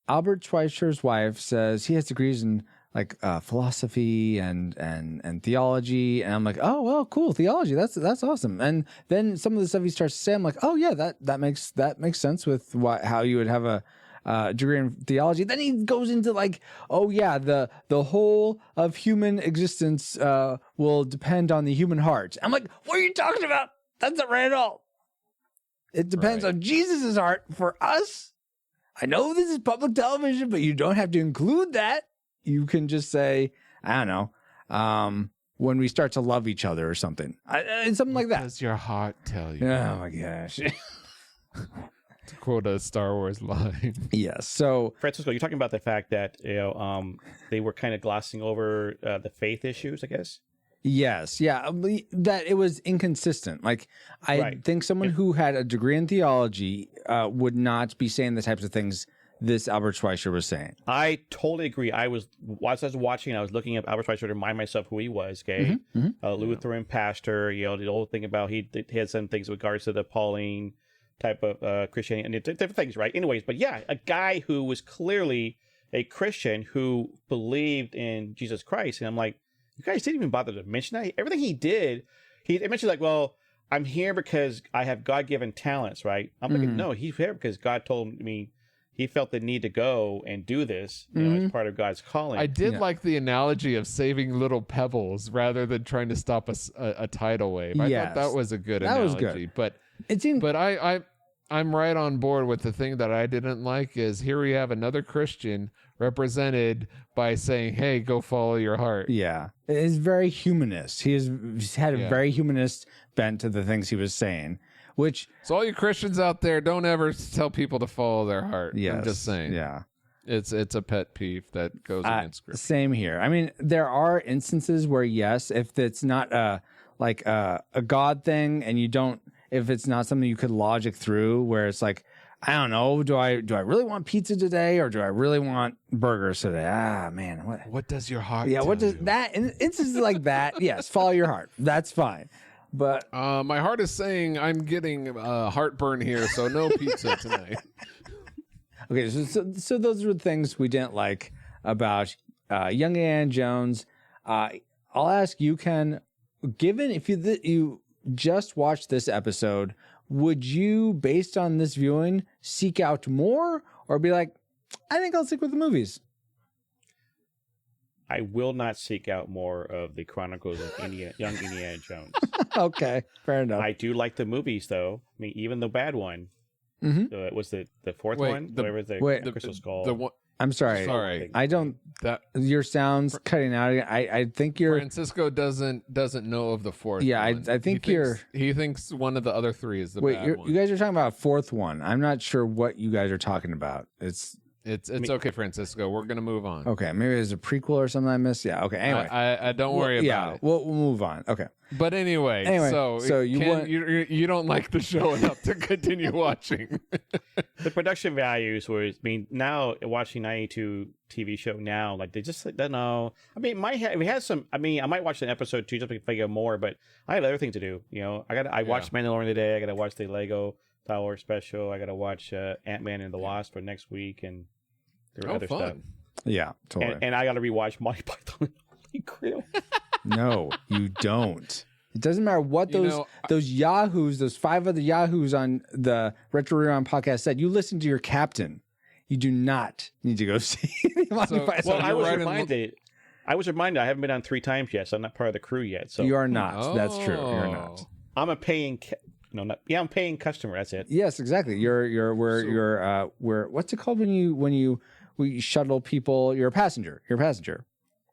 Albert Schweitzer wife says he has degrees in like philosophy and theology, and I'm like, oh well, cool, theology, that's awesome. And then some of the stuff he starts to say, I'm like, oh yeah, that makes sense with how you would have a degree in theology. Then he goes into like, oh yeah, the whole of human existence will depend on the human heart. I'm like, what are you talking about? That's not right at all. It depends on Jesus's heart for us. I know this is public television, but you don't have to include that. You can just say, I don't know, when we start to love each other or something. Something like that. What does your heart tell you? Oh, my gosh. To quote a Star Wars line. Yes. So, Francisco, you're talking about the fact that they were kind of glossing over the faith issues, I guess. yes. Yeah. That it was inconsistent. Like, I think someone who had a degree in theology would not be saying the types of things this Albert Schweitzer was saying. I totally agree. While I was watching, I was looking at Albert Schweitzer to remind myself who he was, okay? Lutheran pastor, the whole thing about he had some things with regards to the Pauline type of Christianity and different things, right? Anyways, but yeah, a guy who was clearly a Christian who believed in Jesus Christ. And I'm like, you guys didn't even bother to mention that. Everything he did, he mentioned like, well, I'm here because I have God-given talents, right? I'm like, no, he's here because God told me he felt the need to go and do this, as part of God's calling. I did like the analogy of saving little pebbles rather than trying to stop a tidal wave. I thought that was a good analogy. Was good. But it seemed, but I'm right on board with the thing that I didn't like is here we have another Christian represented by saying, hey, go follow your heart. Yeah. It's very humanist. He's had a very humanist bent to the things he was saying. Which, so all you Christians out there, don't ever tell people to follow their heart. Yes, I'm just saying. Yeah. It's a pet peeve that goes against Scripture. Same here. I mean, there are instances where, yes, if it's not a God thing and if it's not something you could logic through where it's like, I don't know, do I really want pizza today or do I really want burgers today? Ah, man. What does your heart what does you? that, in instances like that, yes, follow your heart. That's fine. But my heart is saying I'm getting heartburn here, so no pizza tonight. Okay, so those were the things we didn't like about young Indiana Jones. I'll ask you, Ken, given if you just watched this episode, would you, based on this viewing, seek out more or be like, I think I'll stick with the movies? I will not seek out more of the Chronicles of Young Indiana Jones. Okay, fair enough. I do like the movies, though. I mean, even the bad one. Was the fourth one? Whatever the Crystal Skull. I'm sorry. I don't. Your sound's cutting out. I think you're. Francisco doesn't know of the fourth. Yeah, one. I think he thinks one of the other three is the Wait, bad one. You guys are talking about a fourth one. I'm not sure what you guys are talking about. It's okay, Francisco. We're gonna move on. Okay, maybe there's a prequel or something I missed. Yeah. Okay. Anyway, I don't worry about it. We'll move on. Okay. But anyway, so you don't like the show enough to continue watching. The production values were. I mean, now watching 92 TV show now, like they just don't know. I mean, we had some. I mean, I might watch an episode 2 just to figure out more, but I have other things to do. I watched Mandalorian today. I got to watch the Lego Star Wars special. I got to watch Ant-Man and the Wasp for next week, and there were other fun. stuff. Yeah, totally. And I got to rewatch Monty Python and Holy Grail. No, you don't. It doesn't matter what those yahoos, those 5 other yahoos on the Retro Rewind podcast said. You listen to your captain. You do not need to go see Monty Python. Well, I was reminded. I haven't been on 3 times yet, so I'm not part of the crew yet. So you are not. That's true. You're not. I'm a paying. I'm paying customer. That's it. Yes, exactly. You're what's it called when we shuttle people? You're a passenger.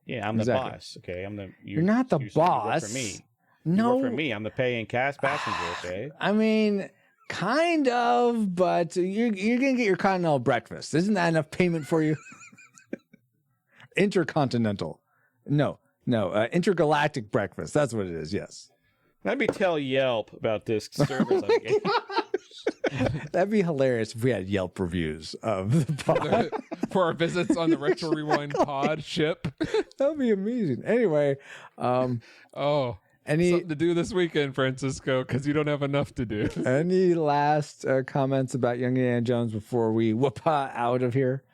Yeah, I'm the boss. Okay, You're not the boss. You work for me. No, you work for me. I'm the paying passenger. Okay. I mean, Kind of, but you're gonna get your continental breakfast. Isn't that enough payment for you? Intercontinental. No, intergalactic breakfast. That's what it is. Yes. Let me tell Yelp about this service. That'd be hilarious if we had Yelp reviews of the pod. For our visits on the Retro Rewind pod ship. That'd be amazing. Anyway, something to do this weekend, Francisco, because you don't have enough to do. Any last comments about Young Indiana Jones before we whoop out of here?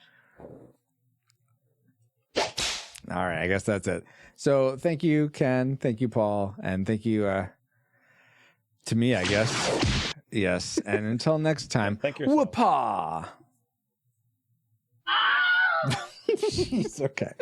All right, I guess that's it. So thank you, Ken. Thank you, Paul. And thank you to me, I guess. Yes. And until next time, thank you. Whoop-ah! Jeez, okay.